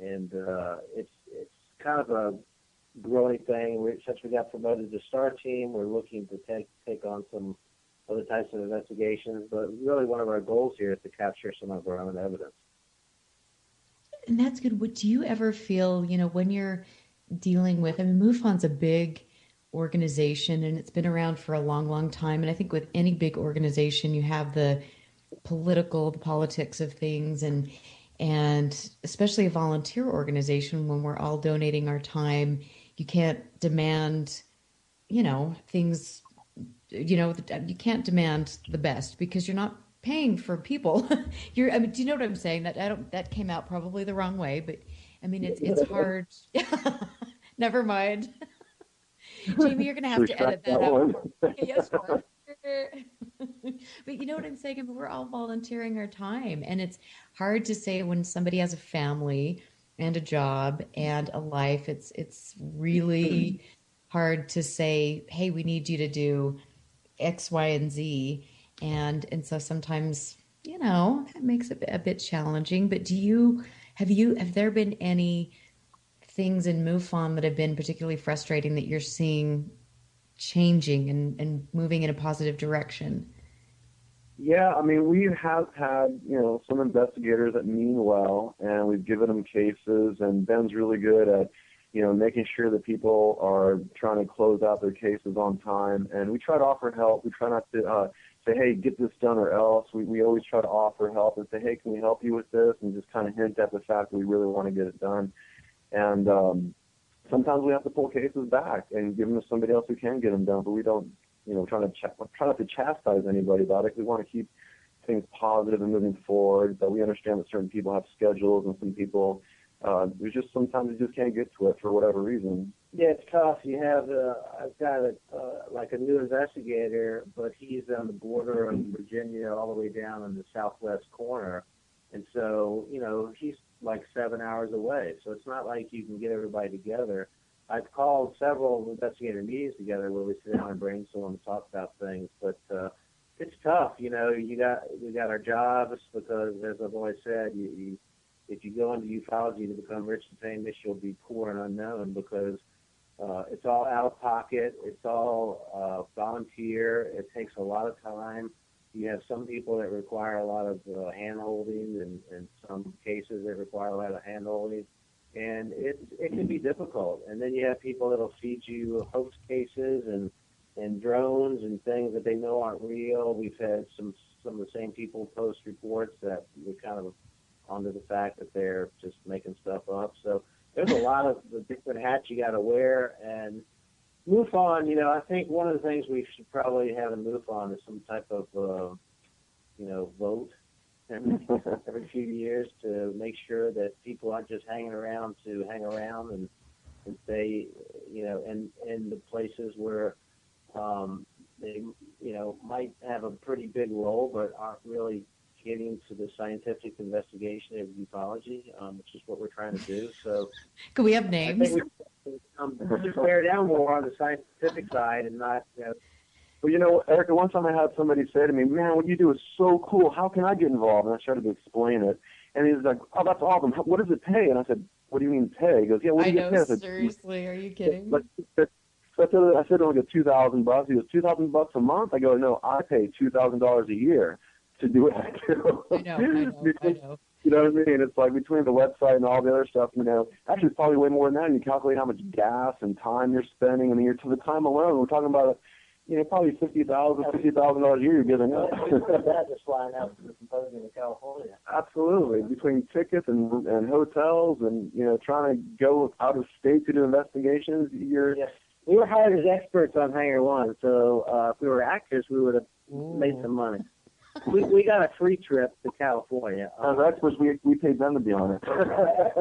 kind of a growing thing. Since we got promoted to STAR team, we're looking to take on some other types of investigations. But really one of our goals here is to capture some of our own evidence. And that's good. What do you ever feel, when you're dealing with, MUFON's a big organization and it's been around for a long, long time. And I think with any big organization, you have the politics of things, and especially a volunteer organization, when we're all donating our time, you can't demand, things, you can't demand the best, because you're not paying for people. I mean, do you know what I'm saying? That came out probably the wrong way, but I mean, it's hard. Never mind. Jamie, you're going to have to edit that out. Yes, sir. But you know what I'm saying? I mean, we're all volunteering our time, and it's hard to say when somebody has a family and a job and a life. It's really hard to say, "Hey, we need you to do X, Y, and Z," and so sometimes that makes it a bit challenging. But have there been any things in MUFON that have been particularly frustrating that you're seeing changing and moving in a positive direction? Yeah, I mean, we have had, some investigators that mean well, and we've given them cases, and Ben's really good at, making sure that people are trying to close out their cases on time. And we try to offer help. We try not to say, hey, get this done or else. We always try to offer help and say, hey, can we help you with this? And just kind of hint at the fact that we really want to get it done. And sometimes we have to pull cases back and give them to somebody else who can get them done, but we don't, try not to chastise anybody about it. We want to keep things positive and moving forward, but we understand that certain people have schedules and some people, sometimes they just can't get to it for whatever reason. Yeah, it's tough. You have, I've got a new investigator, but he's on the border of Virginia all the way down in the southwest corner. And so, he's like 7 hours away. So it's not like you can get everybody together. I've called several investigator meetings together where we sit down and brainstorm and talk about things. But it's tough. We got our jobs because, as I've always said, if you go into ufology to become rich and famous, you'll be poor and unknown because it's all out of pocket. It's all volunteer. It takes a lot of time. You have some people that require a lot of hand-holding and some cases that require a lot of hand-holding. And it can be difficult. And then you have people that will feed you hoax cases and drones and things that they know aren't real. We've had some of the same people post reports that we're kind of onto the fact that they're just making stuff up. So there's a lot of the different hats you got to wear. And MUFON, I think one of the things we should probably have in MUFON is some type of, vote every few years to make sure that people aren't just hanging around to hang around and stay, in the places where they, might have a pretty big role but aren't really getting to the scientific investigation of ufology, which is what we're trying to do. So, could we have names? I think we bear down more on the scientific side and not. Well, Erica, one time I had somebody say to me, man, what you do is so cool. How can I get involved? And I started to explain it. And he was like, oh, that's awesome. What does it pay? And I said, what do you mean pay? He goes, yeah, what do you get paid? I said, seriously, are you kidding? So I said like $2,000. He goes, $2,000 a month? I go, no, I pay $2,000 a year to do what I do. I know. You know what I mean? It's like between the website and all the other stuff, actually it's probably way more than that. And you calculate how much gas and time you're spending. I mean, to the time alone, we're talking about probably $50,000 a year you're giving up. That just flying out to the symposium in California. Absolutely. Between tickets and hotels and, trying to go out of state to do investigations, Yes. We were hired as experts on Hangar 1, so if we were actors, we would have made some money. We got a free trip to California. As experts, we paid them to be on it.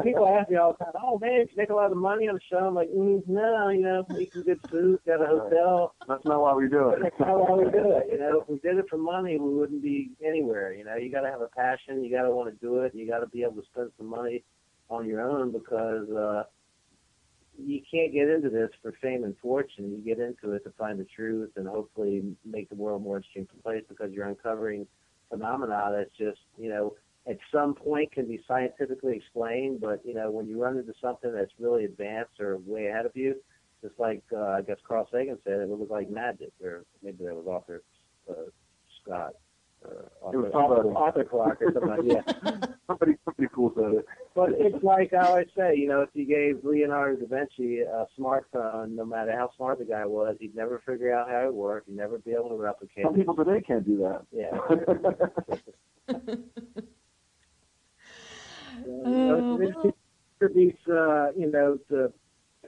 People ask me all the time, oh, man, you make a lot of money on the show. I'm like, no, we can get food, got a hotel. That's not why we do it. That's not why we do it. If we did it for money, we wouldn't be anywhere. You got to have a passion. You got to want to do it. You got to be able to spend some money on your own because you can't get into this for fame and fortune. You get into it to find the truth and hopefully make the world a more interesting place because you're uncovering phenomena that's just, at some point can be scientifically explained, but, when you run into something that's really advanced or way ahead of you, just like, I guess Carl Sagan said, it was like magic, or maybe that was author Scott. Arthur Clarke or something like that. Somebody cool said it. But it's like I always say, if you gave Leonardo da Vinci a smartphone, no matter how smart the guy was, he'd never figure out how it worked. He'd never be able to replicate it. Some people today can't do that. Yeah. The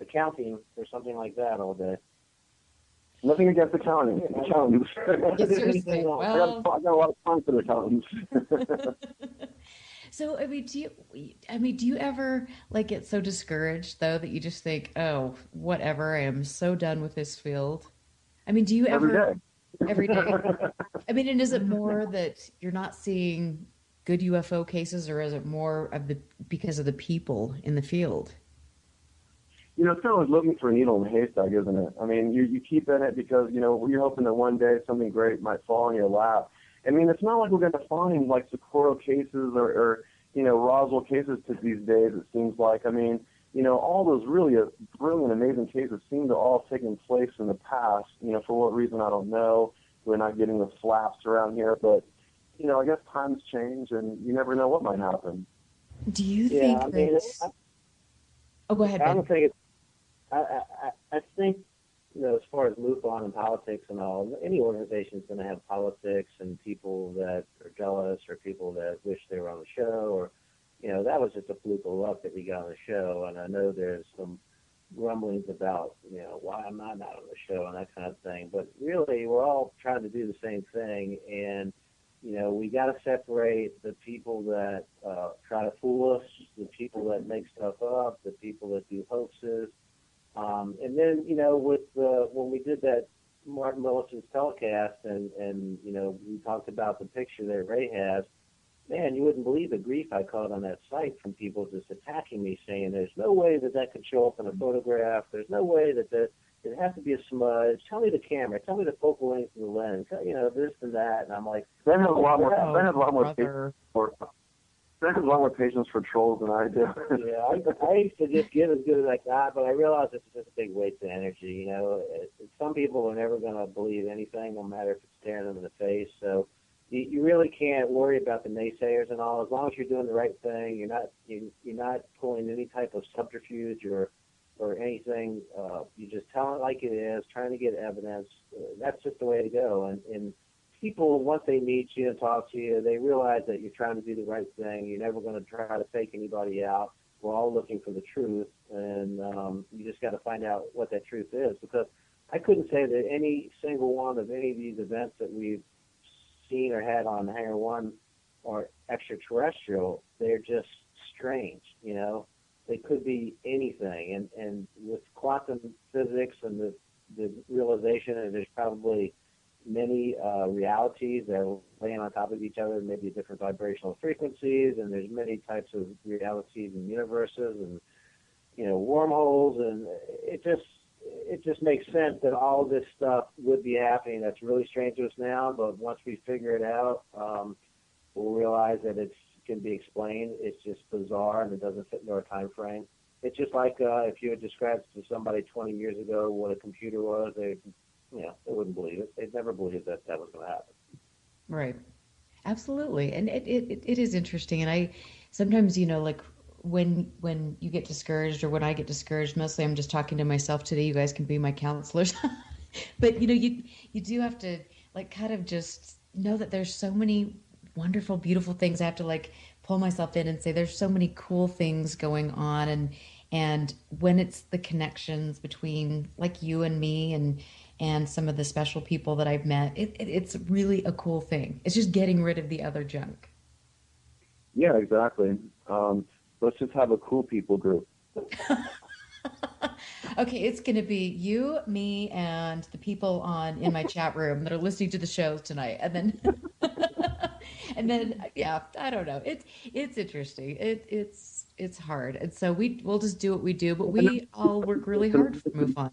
accounting or something like that all day. Nothing against accountants. Yeah, seriously. Well, I got a lot of time for the accountants. so do you ever like get so discouraged though that you just think, oh, whatever, I am so done with this field? I mean, do you ever every day? I mean, and is it more that you're not seeing good UFO cases, or is it more of the because of the people in the field? It's always looking for a needle in the haystack, isn't it? I mean, you keep in it because, you're hoping that one day something great might fall in your lap. I mean, it's not like we're going to find, like, Socorro cases or Roswell cases these days, it seems like. I mean, all those really brilliant, amazing cases seem to all have taken place in the past. For what reason, I don't know. We're not getting the slaps around here. But, I guess times change, and you never know what might happen. Do you think oh, go ahead, Ben. I don't think it's... I think, as far as MUFON and politics and all, any organization is going to have politics and people that are jealous or people that wish they were on the show, or, that was just a fluke of luck that we got on the show. And I know there's some grumblings about, why I'm not on the show and that kind of thing. But really, we're all trying to do the same thing. And, we got to separate the people that try to fool us, the people that make stuff up, the people that do hoaxes. And then, when we did that Martin Willison's telecast and we talked about the picture that Ray has, man, you wouldn't believe the grief I caught on that site from people just attacking me, saying there's no way that could show up in a photograph. There's no way that it has to be a smudge. Tell me the camera. Tell me the focal length of the lens. This and that. And I'm like, Ben has a lot more patience for trolls than I do. Yeah, I used to just give as good as I got, but I realized it's just a big waste of energy. Some people are never going to believe anything, no matter if it's staring them in the face. So you really can't worry about the naysayers and all. As long as you're doing the right thing, you're not pulling any type of subterfuge or anything. You just tell it like it is, trying to get evidence. That's just the way to go. And people, once they meet you and talk to you, they realize that you're trying to do the right thing. You're never going to try to fake anybody out. We're all looking for the truth, and you just got to find out what that truth is. Because I couldn't say that any single one of any of these events that we've seen or had on Hangar 1 are extraterrestrial. They're just strange, They could be anything. And with quantum physics and the realization that there's probably many realities that are laying on top of each other, maybe different vibrational frequencies, and there's many types of realities and universes and wormholes, and it just makes sense that all this stuff would be happening. That's really strange to us now, but once we figure it out, we'll realize that it can be explained. It's just bizarre and it doesn't fit into our time frame. It's just like if you had described to somebody 20 years ago what a computer was, they wouldn't believe it. They'd never believe that was going to happen. Right. Absolutely. And it is interesting. And I sometimes, like when you get discouraged or when I get discouraged, mostly I'm just talking to myself today. You guys can be my counselors. But, you do have to like kind of just know that there's so many wonderful, beautiful things. I have to like pull myself in and say there's so many cool things going on. And when it's the connections between like you and me and some of the special people that I've met, it's really a cool thing. It's just getting rid of the other junk. Yeah, exactly. Let's just have a cool people group. Okay, it's going to be you, me, and the people in my chat room that are listening to the shows tonight. And then, yeah, I don't know. It's interesting. It's hard. And so we'll just do what we do, but we all work really hard for MUFON.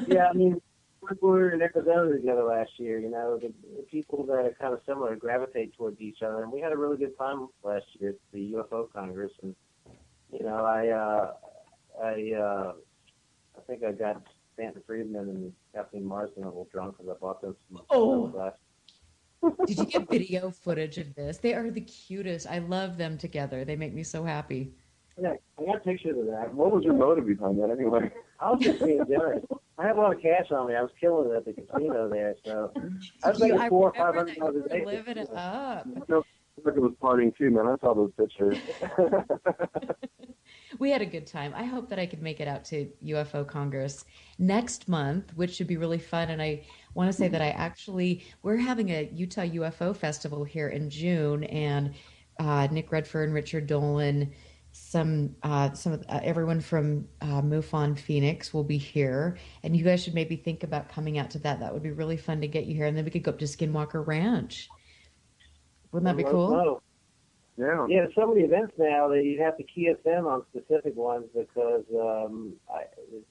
Yeah, I mean, we were in Arizona together last year, the people that are kind of similar gravitate towards each other. And we had a really good time last year at the UFO Congress. And, I think I got Stanton Friedman and Kathleen Marsden a little drunk because I bought them some glass. Did you get video footage of this? They are the cutest. I love them together. They make me so happy. Yeah, I got pictures of that. What was your motive behind that anyway? I was just being generous. I had a lot of cash on me. I was killing it at the casino there, so I was making $400 or $500 a day. Living it up. It was partying too, man. I saw those pictures. we had a good time. I hope that I could make it out to UFO Congress next month, which should be really fun. And I want to say that we're having a Utah UFO festival here in June, and Nick Redfern, Richard Dolan, some of everyone from MUFON Phoenix will be here, and you guys should maybe think about coming out to that. That would be really fun to get you here, and then we could go up to Skinwalker Ranch. Wouldn't that be cool? Yeah. Yeah, so many events now that you have to key us in on specific ones because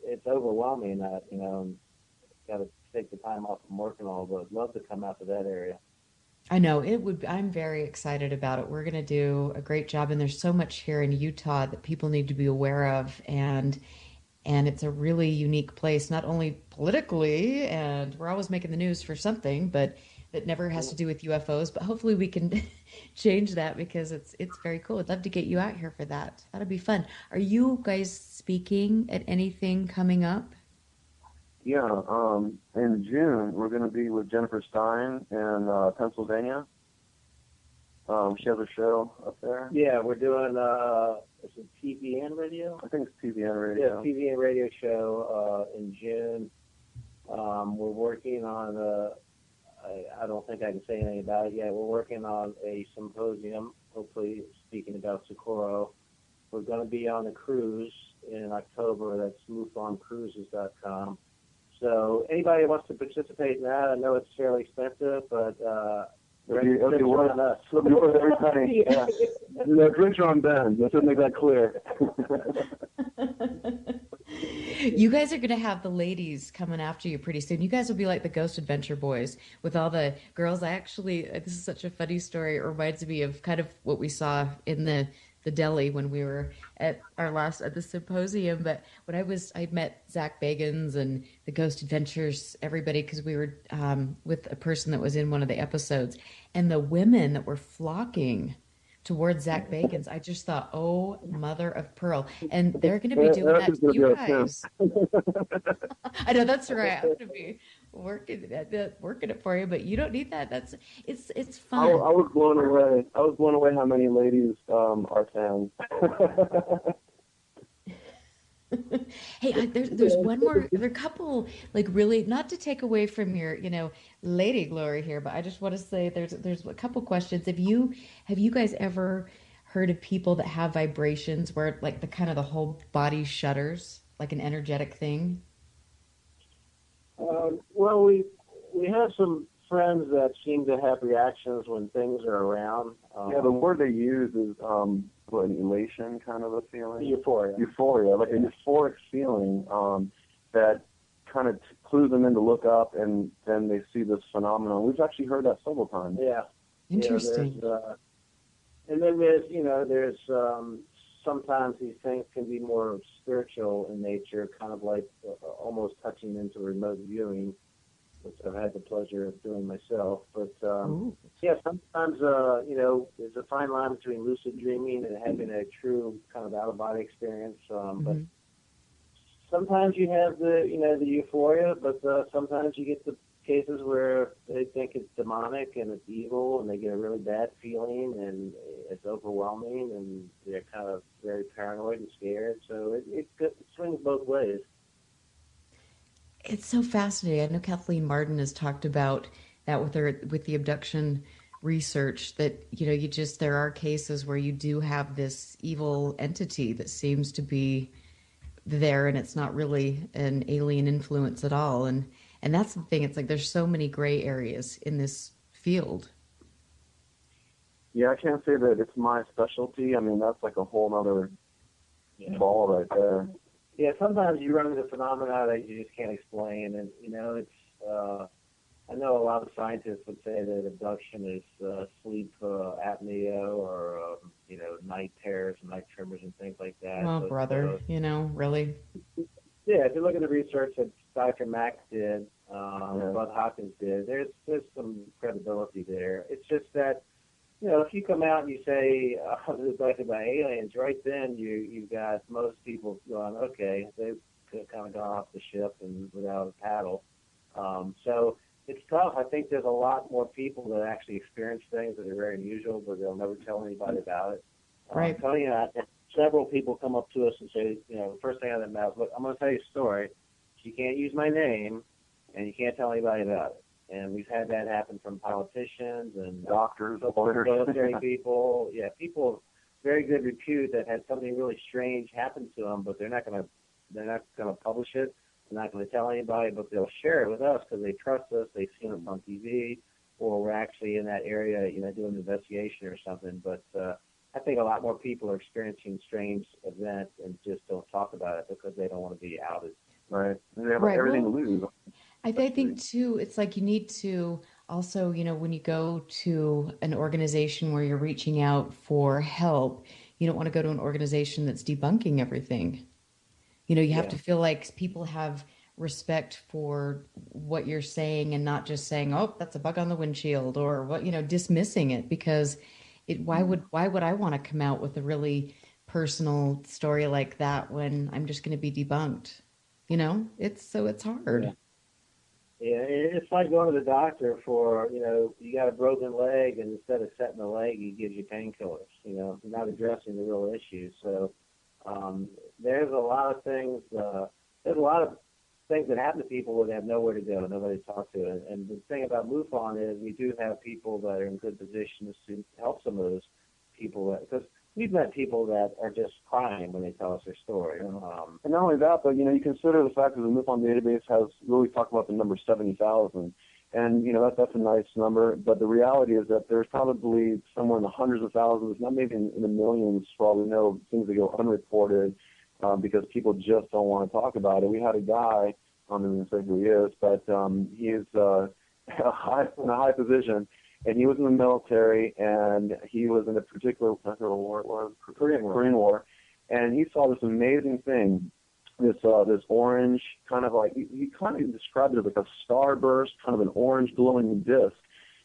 it's overwhelming. Got to take the time off from work and all, but I'd love to come out to that area. I know it would. I'm very excited about it. We're going to do a great job, and there's so much here in Utah that people need to be aware of, and it's a really unique place, not only politically, and we're always making the news for something, but that never has to do with UFOs. But hopefully we can change that because it's very cool. I'd love to get you out here for that. That'd be fun. Are you guys speaking at anything coming up? Yeah, in June, we're going to be with Jennifer Stein in Pennsylvania. She has a show up there. Yeah, we're doing, is it TVN Radio? I think it's TVN Radio. Yeah, TVN Radio show in June. We're working on, I don't think I can say anything about it yet. We're working on a symposium, hopefully speaking about Socorro. We're going to be on a cruise in October. That's MUFONcruises.com. So anybody who wants to participate in that, I know it's fairly expensive, but it'll be worth us. It'll be worth every penny. Yeah. The drinks are on Ben. Let's just make that clear. You guys are going to have the ladies coming after you pretty soon. You guys will be like the Ghost Adventure Boys with all the girls. This is such a funny story. It reminds me of kind of what we saw in the deli when we were at the symposium. But when I met Zach Bagans and the Ghost Adventures, everybody, because we were with a person that was in one of the episodes, and the women that were flocking towards Zach Bagans, I just thought, oh, mother of pearl. And they're going to be doing that to you guys. I know, that's right. I'm going to be working it for you, but you don't need that. It's fun. I was blown away. I was blown away how many ladies are fans. Hey, there's one more. There are a couple, like, really, not to take away from your, lady glory here, but I just want to say there's a couple questions. Have you guys ever heard of people that have vibrations where like the whole body shudders, like an energetic thing? Well, we have some friends that seem to have reactions when things are around. Yeah, the word they use is an elation kind of a feeling. Euphoria, like a euphoric feeling that kind of clues them in to look up, and then they see this phenomenon. We've actually heard that several times. Yeah. Interesting. And then there's sometimes these things can be more spiritual in nature, kind of like almost touching into remote viewing, which I've had the pleasure of doing myself. But yeah, sometimes there's a fine line between lucid dreaming and having a true kind of out of body experience. But sometimes you have the euphoria, but sometimes you get the cases where they think it's demonic and it's evil, and they get a really bad feeling, and it's overwhelming, and they're kind of very paranoid and scared. So it swings both ways. It's so fascinating. I know Kathleen Martin has talked about that with the abduction research, that there are cases where you do have this evil entity that seems to be there, and it's not really an alien influence at all. And that's the thing. It's like there's so many gray areas in this field. Yeah, I can't say that it's my specialty. I mean, that's like a whole other ball right there. Yeah, sometimes you run into phenomena that you just can't explain, and it's. I know a lot of scientists would say that abduction is sleep apnea or night terrors and night tremors and things like that. Oh, but, brother, really. Yeah, if you look at the research that Dr. Mack did, Bud Hopkins did, there's some credibility there. It's just that, if you come out and you say, this is talking about aliens, right then you've got most people going, okay, they've kind of gone off the ship and without a paddle. So it's tough. I think there's a lot more people that actually experience things that are very unusual, but they'll never tell anybody about it. Right. Tony and I several people come up to us and say, the first thing out of their mouth, look, I'm going to tell you a story. You can't use my name, and you can't tell anybody about it. And we've had that happen from politicians and doctors, lawyers, military people. Yeah, people of very good repute that had something really strange happen to them, but they're not going to publish it. They're not going to tell anybody, but they'll share it with us because they trust us. They've seen us on TV, or we're actually in that area, doing an investigation or something. But I think a lot more people are experiencing strange events and just don't talk about it because they don't want to be outed. Right. They have everything to lose. I think, too, it's like you need to also, when you go to an organization where you're reaching out for help, you don't want to go to an organization that's debunking everything. You have to feel like people have respect for what you're saying and not just saying, oh, that's a bug on the windshield, or what, dismissing it, because why would I want to come out with a really personal story like that when I'm just going to be debunked? It's hard. Yeah, it's like going to the doctor for, you got a broken leg, and instead of setting the leg, he gives you painkillers, not addressing the real issue. So there's a lot of things, that happen to people where they have nowhere to go, nobody to talk to. And the thing about MUFON is we do have people that are in good positions to help some of those people, because we've met people that are just crying when they tell us their story. And not only that, but, you consider the fact that the MUFON database has really talked about the number 70,000. And, that's a nice number. But the reality is that there's probably somewhere in the hundreds of thousands, not maybe in the millions, for all we know, things that go unreported because people just don't want to talk about it. We had a guy, I'm not going to say who he is, but he is in a high position. And he was in the military, and he was in a particular, Korean War, and he saw this amazing thing, this orange kind of like, he kind of described it as like a starburst, kind of an orange glowing disc,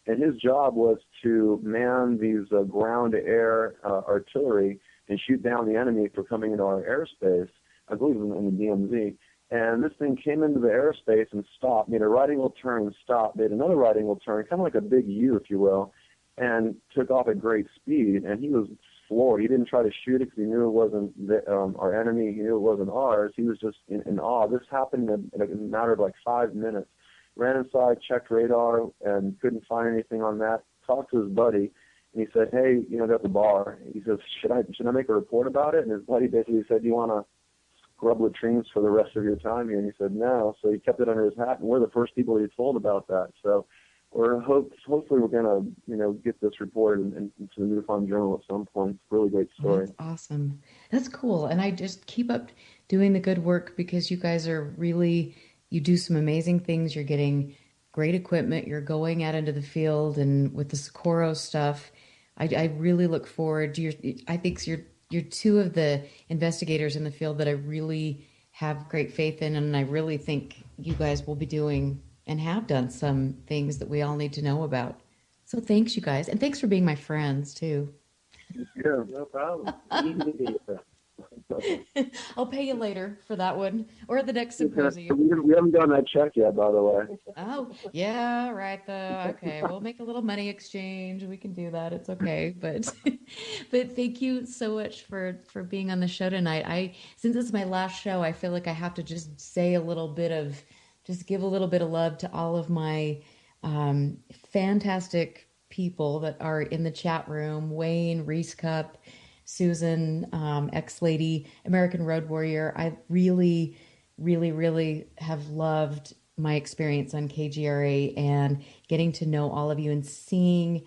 and his job was to man these ground-to-air artillery and shoot down the enemy for coming into our airspace, I believe in the DMZ. And this thing came into the airspace and stopped, made a right angle turn and stopped, made another right angle turn, kind of like a big U, if you will, and took off at great speed. And he was floored. He didn't try to shoot it because he knew it wasn't our enemy. He knew it wasn't ours. He was just in awe. This happened in a matter of like 5 minutes. Ran inside, checked radar, and couldn't find anything on that. Talked to his buddy, and he said, hey, they're at the bar. He says, should I make a report about it? And his buddy basically said, do you want to scrub latrines for the rest of your time here? And he said no. So he kept it under his hat, and we're the first people he told about that. So hopefully we're going to get this reported into the MUFON Journal at some point. It's a really great story. That's awesome. That's cool. And I just keep up doing the good work, because you guys are really, you do some amazing things. You're getting great equipment. You're going out into the field, and with the Socorro stuff, I really look forward to I think you're two of the investigators in the field that I really have great faith in, and I really think you guys will be doing and have done some things that we all need to know about. So thanks, you guys, and thanks for being my friends too. Yeah, no problem. Easy to be a friend. I'll pay you later for that one, or at the next symposium. We haven't done that check yet, by the way. Oh, yeah, right. Okay, we'll make a little money exchange. We can do that. It's okay. But thank you so much for being on the show tonight. Since it's my last show, I feel like I have to just give a little bit of love to all of my fantastic people that are in the chat room: Wayne, Reese Cup, Susan, X-Lady, American Road Warrior. I really, really, really have loved my experience on KGRA and getting to know all of you and seeing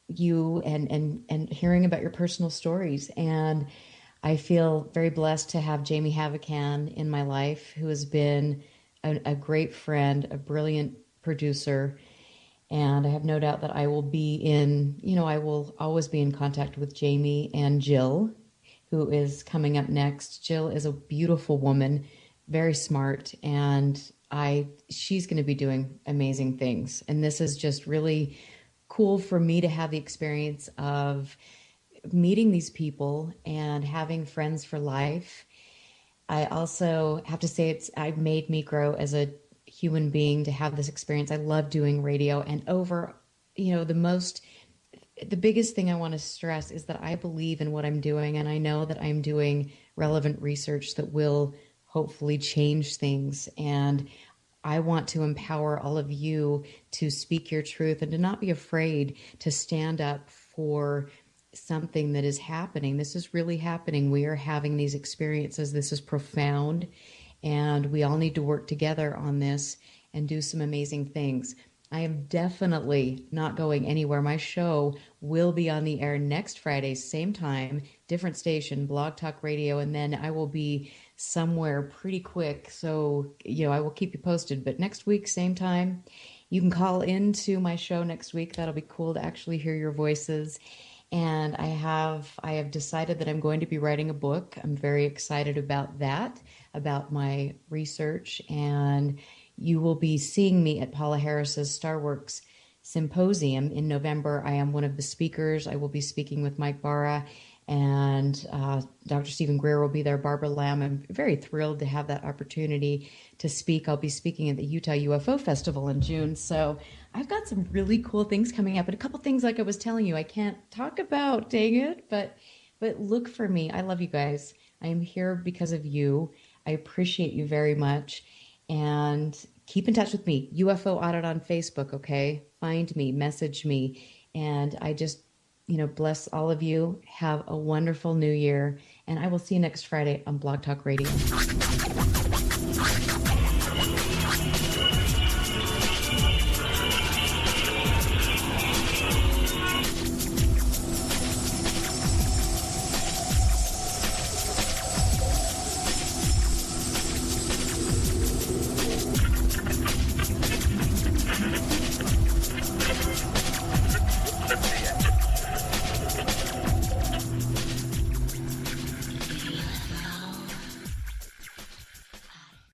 you and hearing about your personal stories. And I feel very blessed to have Jamie Havacan in my life, who has been a great friend, a brilliant producer. And I have no doubt that I will I will always be in contact with Jamie and Jill, who is coming up next. Jill is a beautiful woman, very smart, and she's going to be doing amazing things. And this is just really cool for me to have the experience of meeting these people and having friends for life. I also have to say I've made me grow as a human being to have this experience. I love doing radio, and over, the most the biggest thing I want to stress is that I believe in what I'm doing, and I know that I'm doing relevant research that will hopefully change things. And I want to empower all of you to speak your truth and to not be afraid to stand up for something that is happening. This is really happening. We are having these experiences. This is profound, and we all need to work together on this and do some amazing things. I am definitely not going anywhere. My show will be on the air next Friday, same time, different station, Blog Talk Radio, and then I will be somewhere pretty quick. So, I will keep you posted. But next week, same time, you can call into my show next week. That'll be cool to actually hear your voices. And I have decided that I'm going to be writing a book. I'm very excited about that, about my research, and you will be seeing me at Paula Harris's Starworks Symposium in November. I am one of the speakers. I will be speaking with Mike Barra, and Dr. Stephen Greer will be there, Barbara Lamb. I'm very thrilled to have that opportunity to speak. I'll be speaking at the Utah UFO Festival in June. So I've got some really cool things coming up, and a couple things, like I was telling you, I can't talk about, dang it, but look for me. I love you guys. I am here because of you. I appreciate you very much. And keep in touch with me, UFO Audit on Facebook, okay? Find me, message me. And I just, bless all of you. Have a wonderful new year. And I will see you next Friday on Blog Talk Radio.